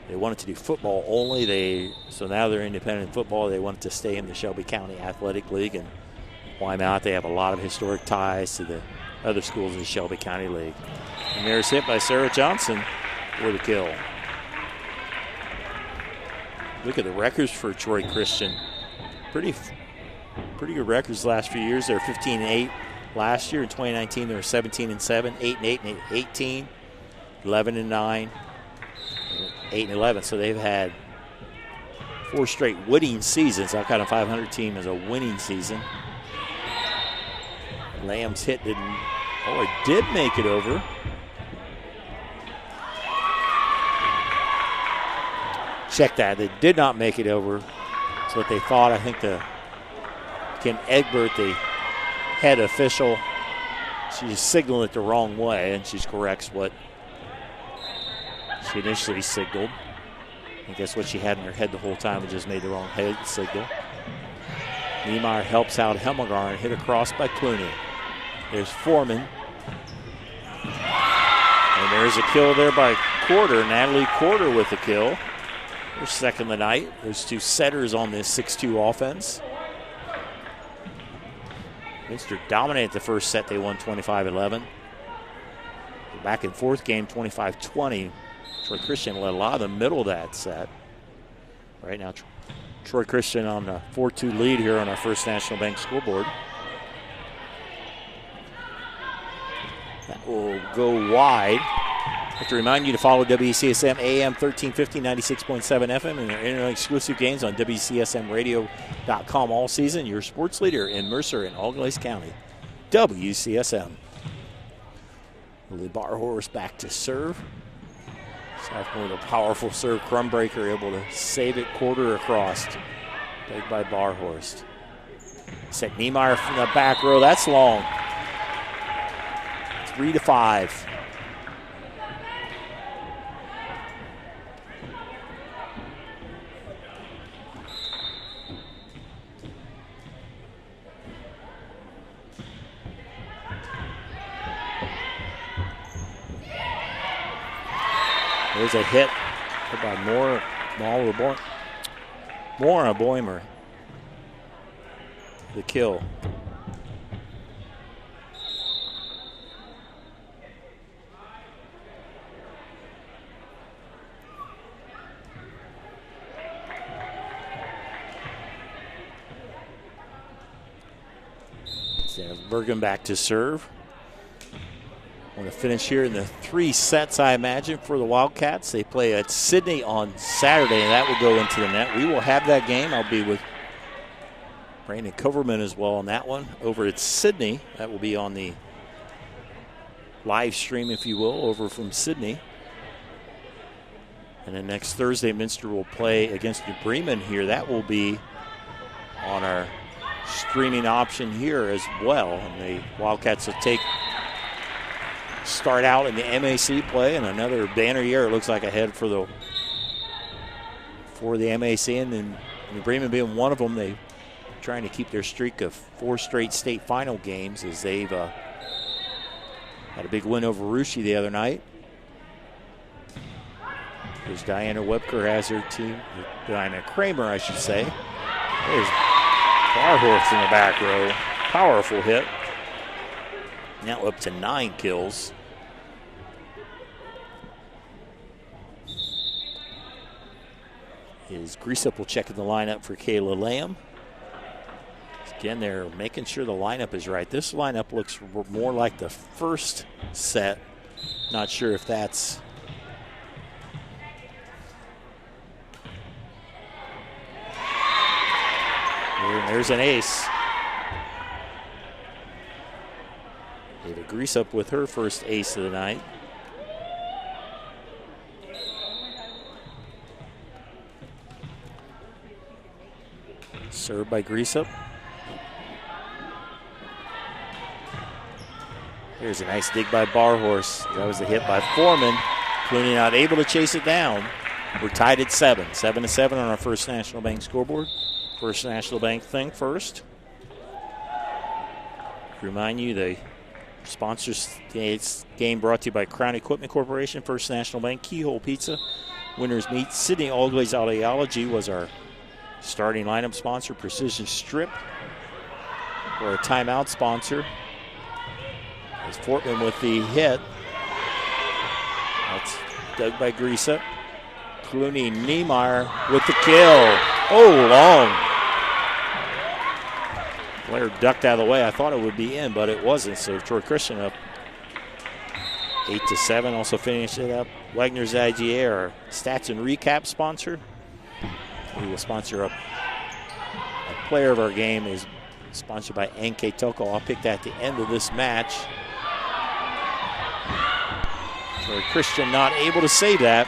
Speaker 1: They wanted to do football only. So now they're independent in football. They wanted to stay in the Shelby County Athletic League, and why not? They have a lot of historic ties to the other schools in the Shelby County League. And there's hit by Sarah Johnson for the kill. Look at the records for Troy Christian. Pretty good records the last few years. They're 15-8 last year. In 2019, they were 17-7, 8-8, and 18, 11-9, 8-11. So they've had 4 straight winning seasons. I've got a 500 team as a winning season. Lamb's hit did make it over. Check that. They did not make it over. That's what they thought. I think Kim Egbert, the head official, she just signaled it the wrong way, and she corrects what she initially signaled. I think that's what she had in her head the whole time and just made the wrong head signal. Niemeyer helps out Hemmelgarn, hit across by Clooney. There's Foreman. And there's a kill there by Quarter. Natalie Quarter with the kill. Her second of the night. There's 2 setters on this 6-2 offense. Minster dominated the first set. They won 25-11. Back in fourth game, 25-20. Troy Christian led a lot of the middle of that set. Right now, Troy Christian on a 4-2 lead here on our First National Bank scoreboard. That will go wide. I have to remind you to follow WCSM AM 1350, 96.7 FM and our internet exclusive games on WCSMradio.com all season. Your sports leader in Mercer and Auglaize County, WCSM. Lily Barhorse back to serve. Sophomore with a powerful serve. Crumbreaker able to save it Quarter across. Played by Barhorst. Set Niemeyer from the back row. That's long. 3-5. There's a hit by Maura Boimer. The kill. Bergen back to serve. Want to finish here in the 3 sets, I imagine, for the Wildcats. They play at Sydney on Saturday, and that will go into the net. We will have that game. I'll be with Brandon Coverman as well on that one. Over at Sydney, that will be on the live stream, if you will, over from Sydney. And then next Thursday, Minster will play against New Bremen here. That will be on our streaming option here as well. And the Wildcats will start out in the MAC play, and another banner year it looks like ahead for the MAC, and then New Bremen being one of them. They trying to keep their streak of 4 straight state final games as they've had a big win over Russia the other night. There's Diana Webker has her team, Diana Kramer, I should say. There's Barhorse in the back row. Powerful hit. Now up to 9 kills. is Greasup will check in the lineup for Kayla Lamb. Again, they're making sure the lineup is right. This lineup looks more like the first set. Not sure if that's... There's an ace. Ava Greasup with her first ace of the night. Served by Greasup. Here's a nice dig by Barhorse. That was a hit by Foreman. Clooney not able to chase it down. We're tied at 7. 7-7 on our First National Bank scoreboard. First National Bank thing first. Remind you, the sponsors today's game brought to you by Crown Equipment Corporation, First National Bank, Keyhole Pizza, Winners Meat, Sydney Always Audiology was our starting lineup sponsor, Precision Strip, or a timeout sponsor. As Fortman with the hit. That's dug by Greasup. Clooney Niemeyer with the kill. Oh, long. Blair ducked out of the way. I thought it would be in, but it wasn't. So Troy Christian up 8-7. Also finished it up. Wagner's IGA, our stats and recap sponsor. We will sponsor a player of our game is sponsored by NKTelco. I'll pick that at the end of this match. Troy Christian not able to save that.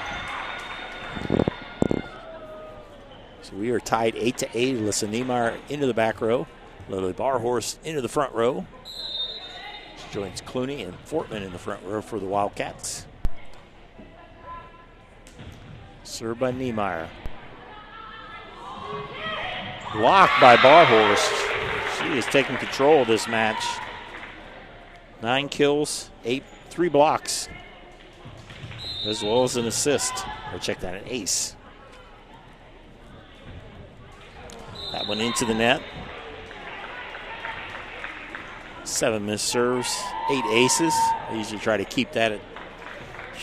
Speaker 1: So we are tied 8-8. Alyssa Niemeyer into the back row. Lily Barhorse into the front row. She joins Clooney and Fortman in the front row for the Wildcats. Served by Niemeyer. Blocked by Barhorse. She is taking control of this match. 9 kills, 3 blocks, as well as an assist. Or check that, an ace. That one into the net. 7 missed serves, 8 aces. I usually try to keep that at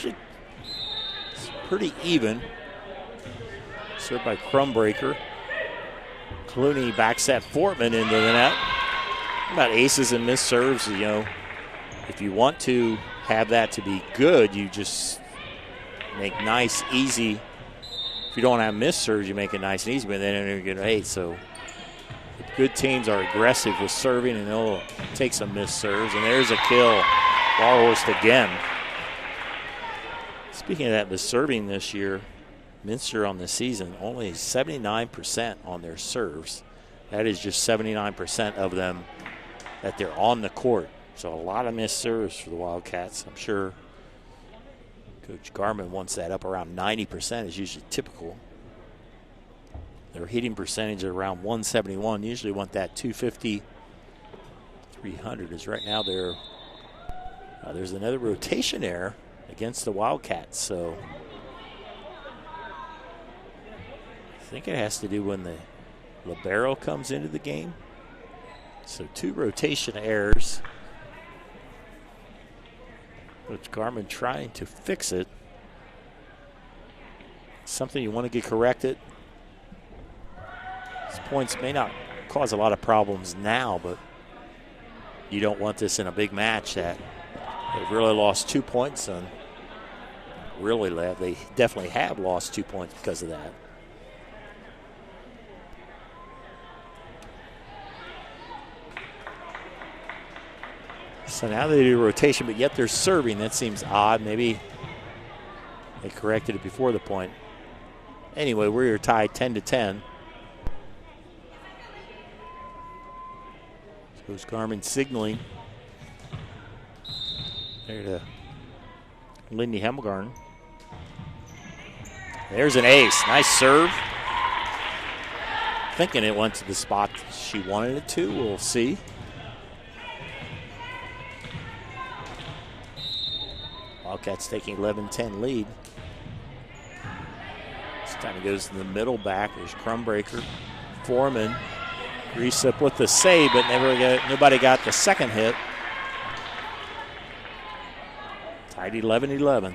Speaker 1: it's pretty even. Served by Crumbreaker. Clooney backs that Fortman into the net. About aces and missed serves, you know, if you want to have that to be good, you just make nice, easy. If you don't have missed serves, you make it nice and easy, but they don't even get an 8. So good teams are aggressive with serving, and they'll take some missed serves. And there's a kill. Barhorst again. Speaking of that, the serving this year, Minster on the season, only 79% on their serves. That is just 79% of them that they're on the court. So a lot of missed serves for the Wildcats. I'm sure Coach Garman wants that up around 90% is usually typical. Their hitting percentage is around 171. Usually want that 250, 300. Is right now they're there's another rotation error against the Wildcats. So I think it has to do when the libero comes into the game. So 2 rotation errors. Coach Garman trying to fix it. Something you want to get corrected. These points may not cause a lot of problems now, but you don't want this in a big match that they've really lost 2 points on. They definitely have lost 2 points because of that. So now they do rotation, but yet they're serving. That seems odd. Maybe they corrected it before the point. Anyway, we're tied 10-10. Coach Garman signaling there to Lindy Hemmelgarn. There's an ace. Nice serve. Thinking it went to the spot she wanted it to. We'll see. Wildcats taking 11-10 lead. This time it goes to the middle back. There's Crumbreaker. Foreman. Greasup with the save, but nobody got the second hit. Tied 11-11.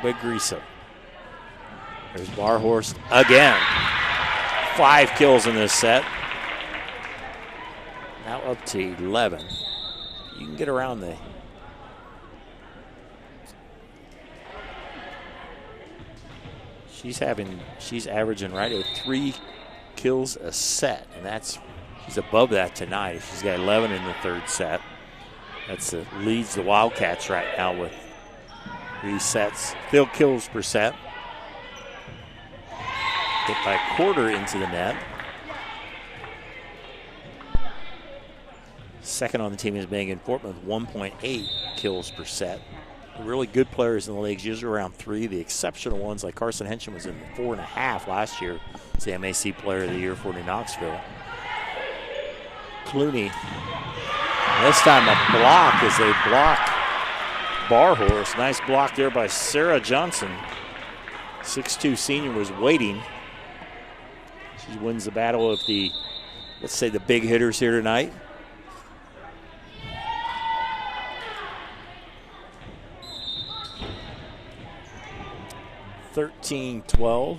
Speaker 1: saved by Grisa. There's Barhorst again. 5 kills in this set. Now up to 11. You can get around the... She's averaging right at 3 kills a set, and she's above that tonight. She's got 11 in the third set. Leads the Wildcats right now with 3 sets. Still kills per set. Hit by a quarter into the net. Second on the team is Megan Fortman with 1.8 kills per set. The really good players in the leagues usually around 3. The exceptional ones like Carson Henson was in 4.5 last year. It's the MAC Player of the Year for New Knoxville. Clooney. This time a block as they block Barhorse. Nice block there by Sarah Johnson. 6'2" senior was waiting. She wins the battle of let's say the big hitters here tonight. (13-12).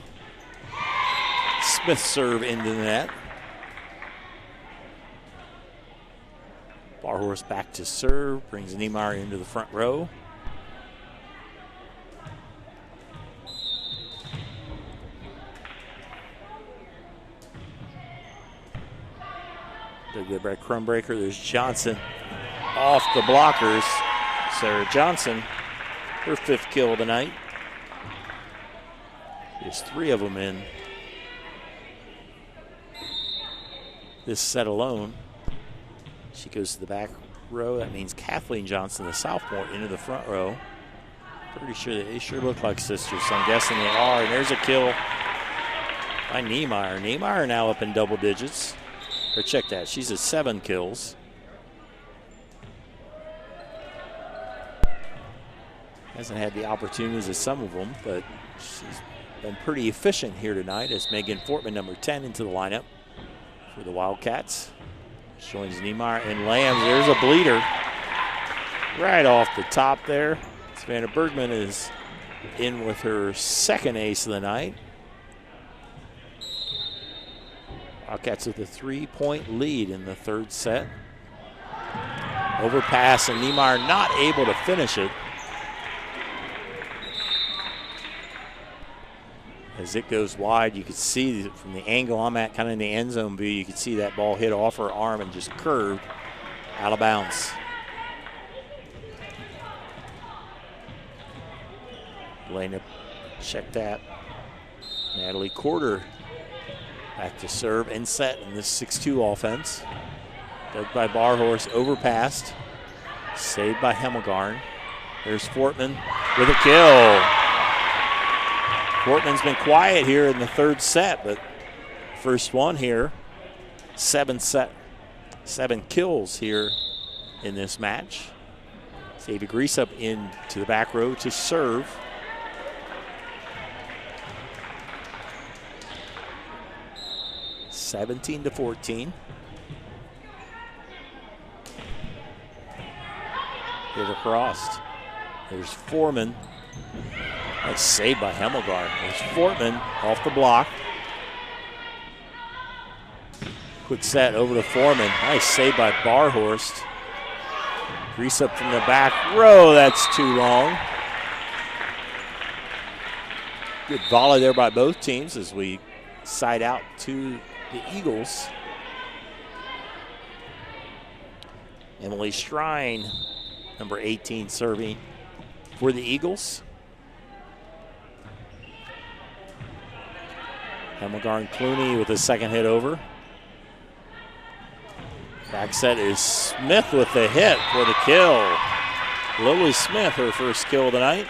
Speaker 1: Smith serve into the net. Barhorse back to serve, brings Niemeyer into the front row. Good by Crumbreaker. There's Johnson off the blockers. Sarah Johnson, her 5th kill tonight. There's 3 of them in this set alone. She goes to the back row. That means Kathleen Johnson, the sophomore, into the front row. Pretty sure they sure look like sisters, so I'm guessing they are. And there's a kill by Niemeyer. Niemeyer now up in double digits. Or check that, she's at 7 kills. Hasn't had the opportunities of some of them, but she's been pretty efficient here tonight as Megan Fortman, number 10, into the lineup for the Wildcats. Joins Niemeyer and Lambs. There's a bleeder right off the top there. Savannah Bergman is in with her 2nd ace of the night. Wildcats with a 3-point lead in the 3rd set. Overpass and Niemeyer not able to finish it. As it goes wide, you could see from the angle I'm at, kind of in the end zone view, you could see that ball hit off her arm and just curved out of bounds. Elena, check that. Natalie Corder back to serve and set in this 6-2 offense. Dug by Barhorse, overpassed. Saved by Hemmelgarn. There's Fortman with a kill. Fortman's been quiet here in the 3rd set, but first one here. 7 kills here in this match. Save Grease up into the back row to serve. (17-14). Hit across. There's Foreman. That's saved by Hemmelgarn. There's Fortman off the block. Quick set over to Foreman. Nice save by Barhorst. Grease up from the back row. That's too long. Good volley there by both teams as we side out to the Eagles. Emily Strine, number 18, serving for the Eagles. Hemmelgarn Clooney with his 2nd hit over. Back set is Smith with the hit for the kill. Lily Smith, her 1st kill tonight.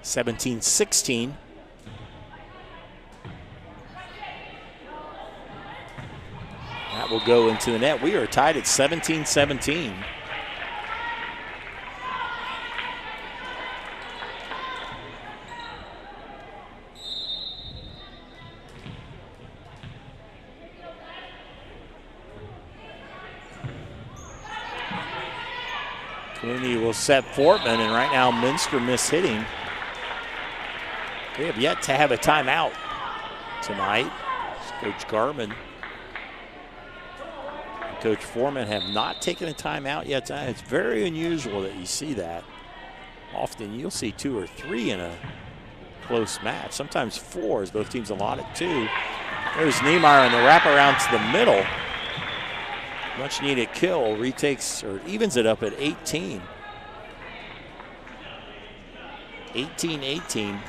Speaker 1: (17-16). That will go into the net. We are tied at 17-17. Clooney will set Fortman, and right now Minster mishitting. They have yet to have a timeout tonight. Coach Garman and Coach Foreman have not taken a timeout yet tonight. It's very unusual that you see that. Often you'll see 2 or 3 in a close match. Sometimes 4 as both teams allotted 2. There's Niemeyer in the wraparound to the middle. Much needed kill. Retakes or evens it up at 18. 18-18.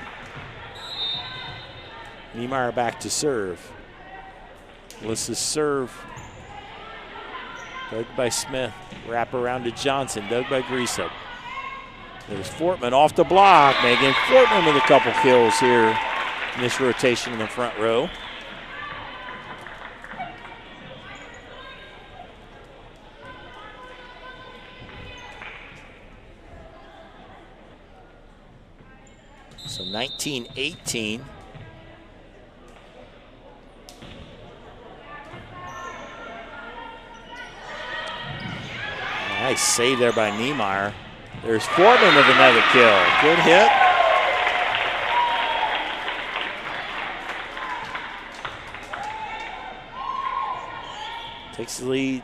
Speaker 1: Niemeyer back to serve. Alyssa's serve. Dug by Smith. Wrap around to Johnson. Dug by Greasup. There's Fortman off the block. Megan Fortman with a couple kills here in this rotation in the front row. So 19-18. Nice save there by Niemeyer. There's Fortman with another kill. Good hit. Takes the lead.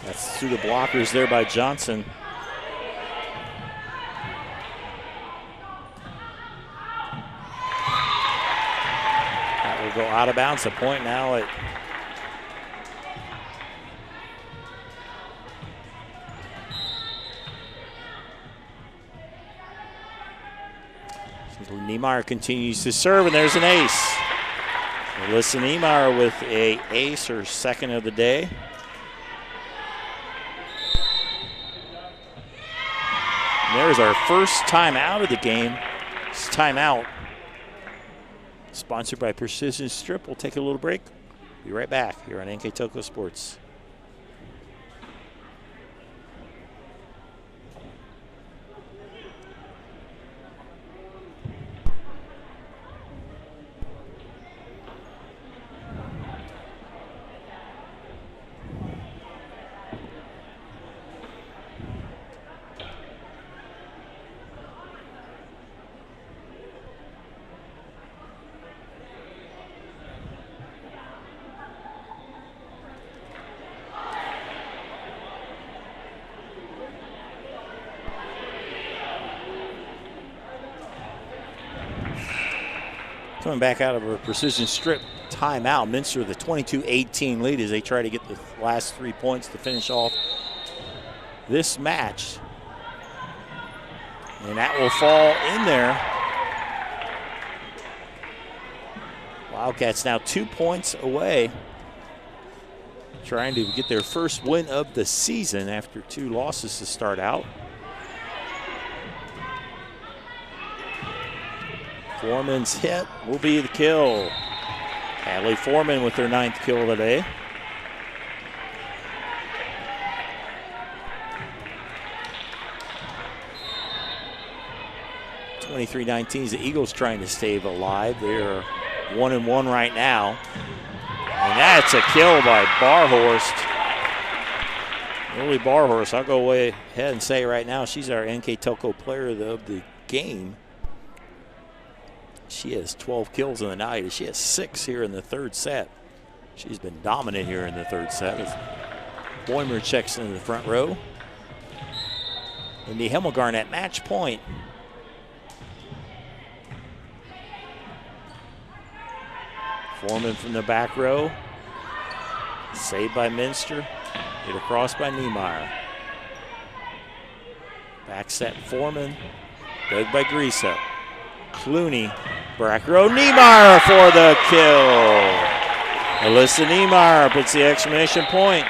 Speaker 1: That's through the blockers there by Johnson. Go out of bounds. The point now at Niemeyer continues to serve, and there's an ace. Alyssa Niemeyer with an ace, her second of the day. And there's our first timeout of the game. It's timeout. Sponsored by Precision Strip. We'll take a little break. Be right back here on NKTelco Sports. Coming back out of a Precision Strip timeout, Minster with a 22-18 lead as they try to get the last 3 points to finish off this match. And that will fall in there. Wildcats now 2 points away, trying to get their first win of the season after 2 losses to start out. Foreman's hit will be the kill. Hadley Foreman with their 9th kill of the day. (23-19) the Eagles trying to stay alive. They are 1-1 right now. And that's a kill by Barhorst. Lily Barhorst, I'll go way ahead and say right now, she's our NKTelco player of the game. She has 12 kills in the night. She has 6 here in the third set. She's been dominant here in the third set. As Boimer checks into the front row. Indy Himmelgarn at match point. Foreman from the back row. Saved by Minster. Hit across by Niemeyer. Back set Foreman. Dug by Greasup. Clooney, back row, Niemeyer for the kill. Alyssa Niemeyer puts the exclamation point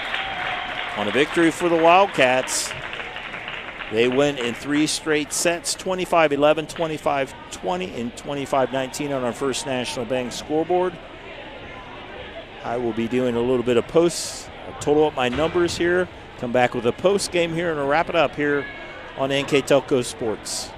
Speaker 1: on a victory for the Wildcats. They win in 3 straight sets, 25-11, 25-20, and 25-19 on our First National Bank scoreboard. I will be doing a little bit of posts. I'll total up my numbers here, come back with a post game here, and I'll wrap it up here on NKTelco Sports.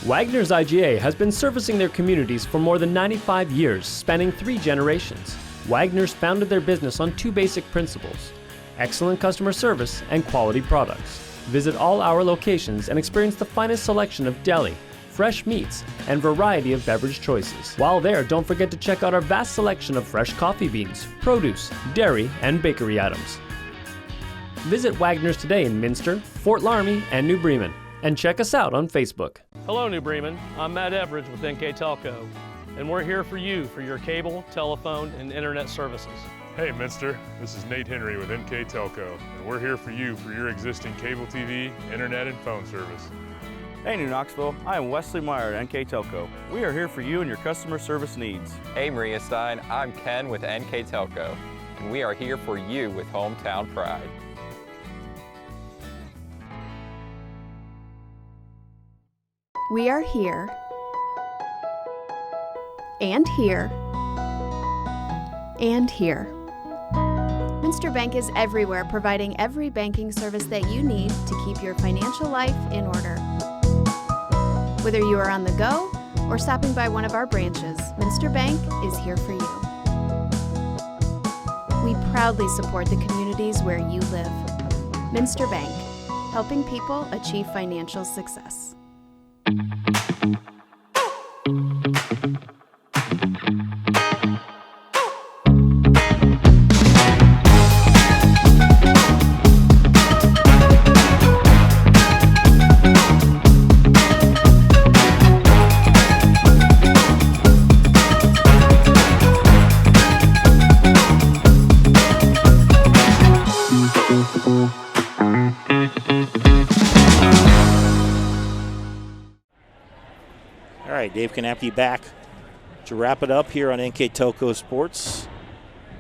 Speaker 2: Wagner's IGA has been servicing their communities for more than 95 years, spanning 3 generations. Wagner's founded their business on 2 basic principles: excellent customer service and quality products. Visit all our locations and experience the finest selection of deli, fresh meats, and variety of beverage choices. While there, don't forget to check out our vast selection of fresh coffee beans, produce, dairy, and bakery items. Visit Wagner's today in Minster, Fort Laramie, and New Bremen, and check us out on Facebook.
Speaker 15: Hello, New Bremen. I'm Matt Everidge with NKTelco, and we're here for you for your cable, telephone, and internet services.
Speaker 16: Hey, Minster. This is Nate Henry with NKTelco, and we're here for you for your existing cable TV, internet, and phone service.
Speaker 17: Hey, New Knoxville. I am Wesley Meyer at NKTelco. We are here for you and your customer service needs.
Speaker 18: Hey, Maria Stein. I'm Ken with NKTelco, and we are here for you with hometown pride.
Speaker 8: We are here, and here, and here. Minster Bank is everywhere, providing every banking service that you need to keep your financial life in order. Whether you are on the go or stopping by one of our branches, Minster Bank is here for you. We proudly support the communities where you live. Minster Bank, helping people achieve financial success.
Speaker 1: All right, Dave Canapke back to wrap it up here on NKTelco Sports.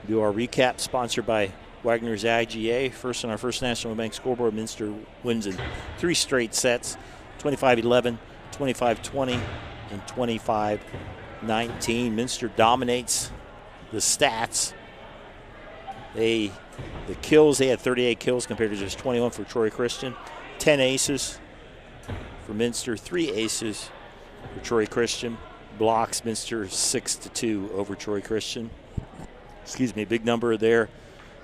Speaker 1: Do our recap sponsored by Wagner's IGA. First on our First National Bank scoreboard, Minster wins in 3 straight sets, 25-11, 25-20, and 25-19. Minster dominates the stats. The kills, they had 38 kills compared to just 21 for Troy Christian. 10 aces for Minster, 3 aces for Troy Christian. Blocks, Minster 6-2 over Troy Christian. Excuse me, big number there.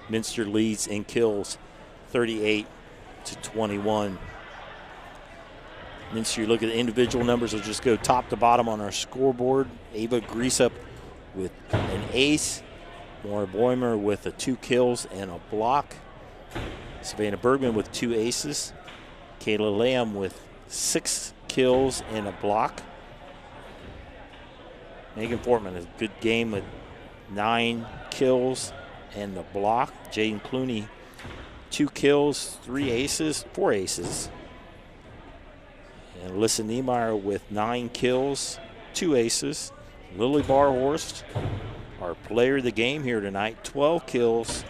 Speaker 1: Minster leads in kills 38-21. Minster, you look at the individual numbers, we'll just go top to bottom on our scoreboard. Ava Greasup with an ace. Maura Boimer with 2 kills and a block. Savannah Bergman with 2 aces. Kayla Lamb with 6 kills and a block. Megan Fortman, a good game with 9 kills and a block. Jaden Clooney, 2 kills, 4 aces. And Alyssa Niemeyer with 9 kills, 2 aces. Lily Barhorst, our player of the game here tonight, 12 kills,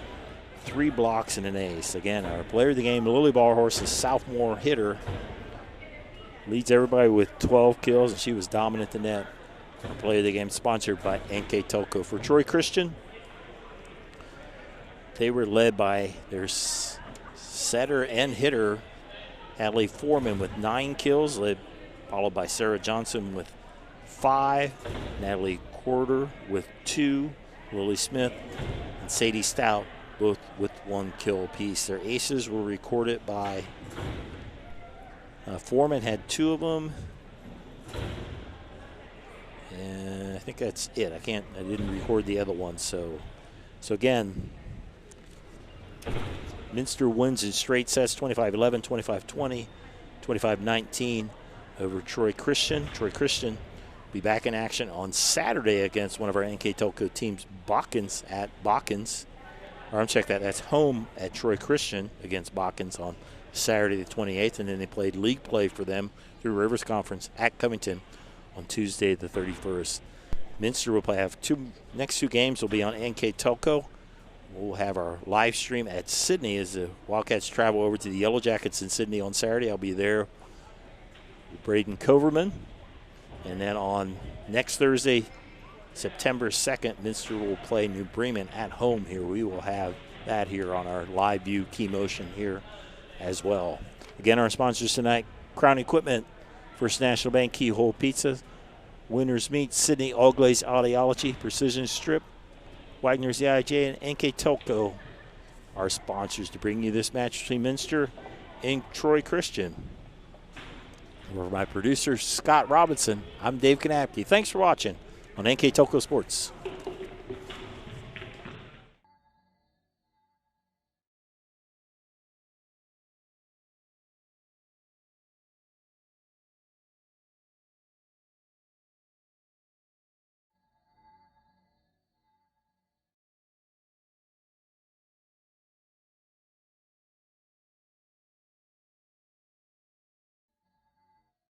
Speaker 1: 3 blocks, and an ace. Again, our player of the game, Lily Barhorst, a sophomore hitter, leads everybody with 12 kills, and she was dominant in that. Our player of the game sponsored by NKTelco. For Troy Christian, they were led by their setter and hitter, Adley Foreman, with 9 kills, followed by Sarah Johnson with 5, Natalie Quarter with 2, Lily Smith and Sadie Stout both with 1 kill apiece. Their aces were recorded by Foreman, had 2 of them. And I think that's it. I didn't record the other one. So again, Minster wins in straight sets, 25-11, 25-20, 25-19 over Troy Christian. Troy Christian will be back in action on Saturday against one of our NKTelco teams, Botkins at Botkins. Or uncheck that. That's home at Troy Christian against Botkins on Saturday the 28th, and then they played league play for them through Rivers Conference at Covington on Tuesday the 31st. Minster will have next 2 games will be on NKTelco. We'll have our live stream at Sydney as the Wildcats travel over to the Yellow Jackets in Sydney on Saturday. I'll be there with Braden Coverman. And then on next Thursday, September 2nd, Minster will play New Bremen at home here. We will have that here on our live view Key Motion here as well. Again, our sponsors tonight, Crown Equipment First National Bank, Keyhole Pizza. Winners Meat, Sydney All Glaze Audiology, Precision Strip, Wagner's EIJ, and NKTelco are sponsors to bring you this match between Minster and Troy Christian. For my producer, Scott Robinson, I'm Dave Kanapke. Thanks for watching on NKTelco Sports.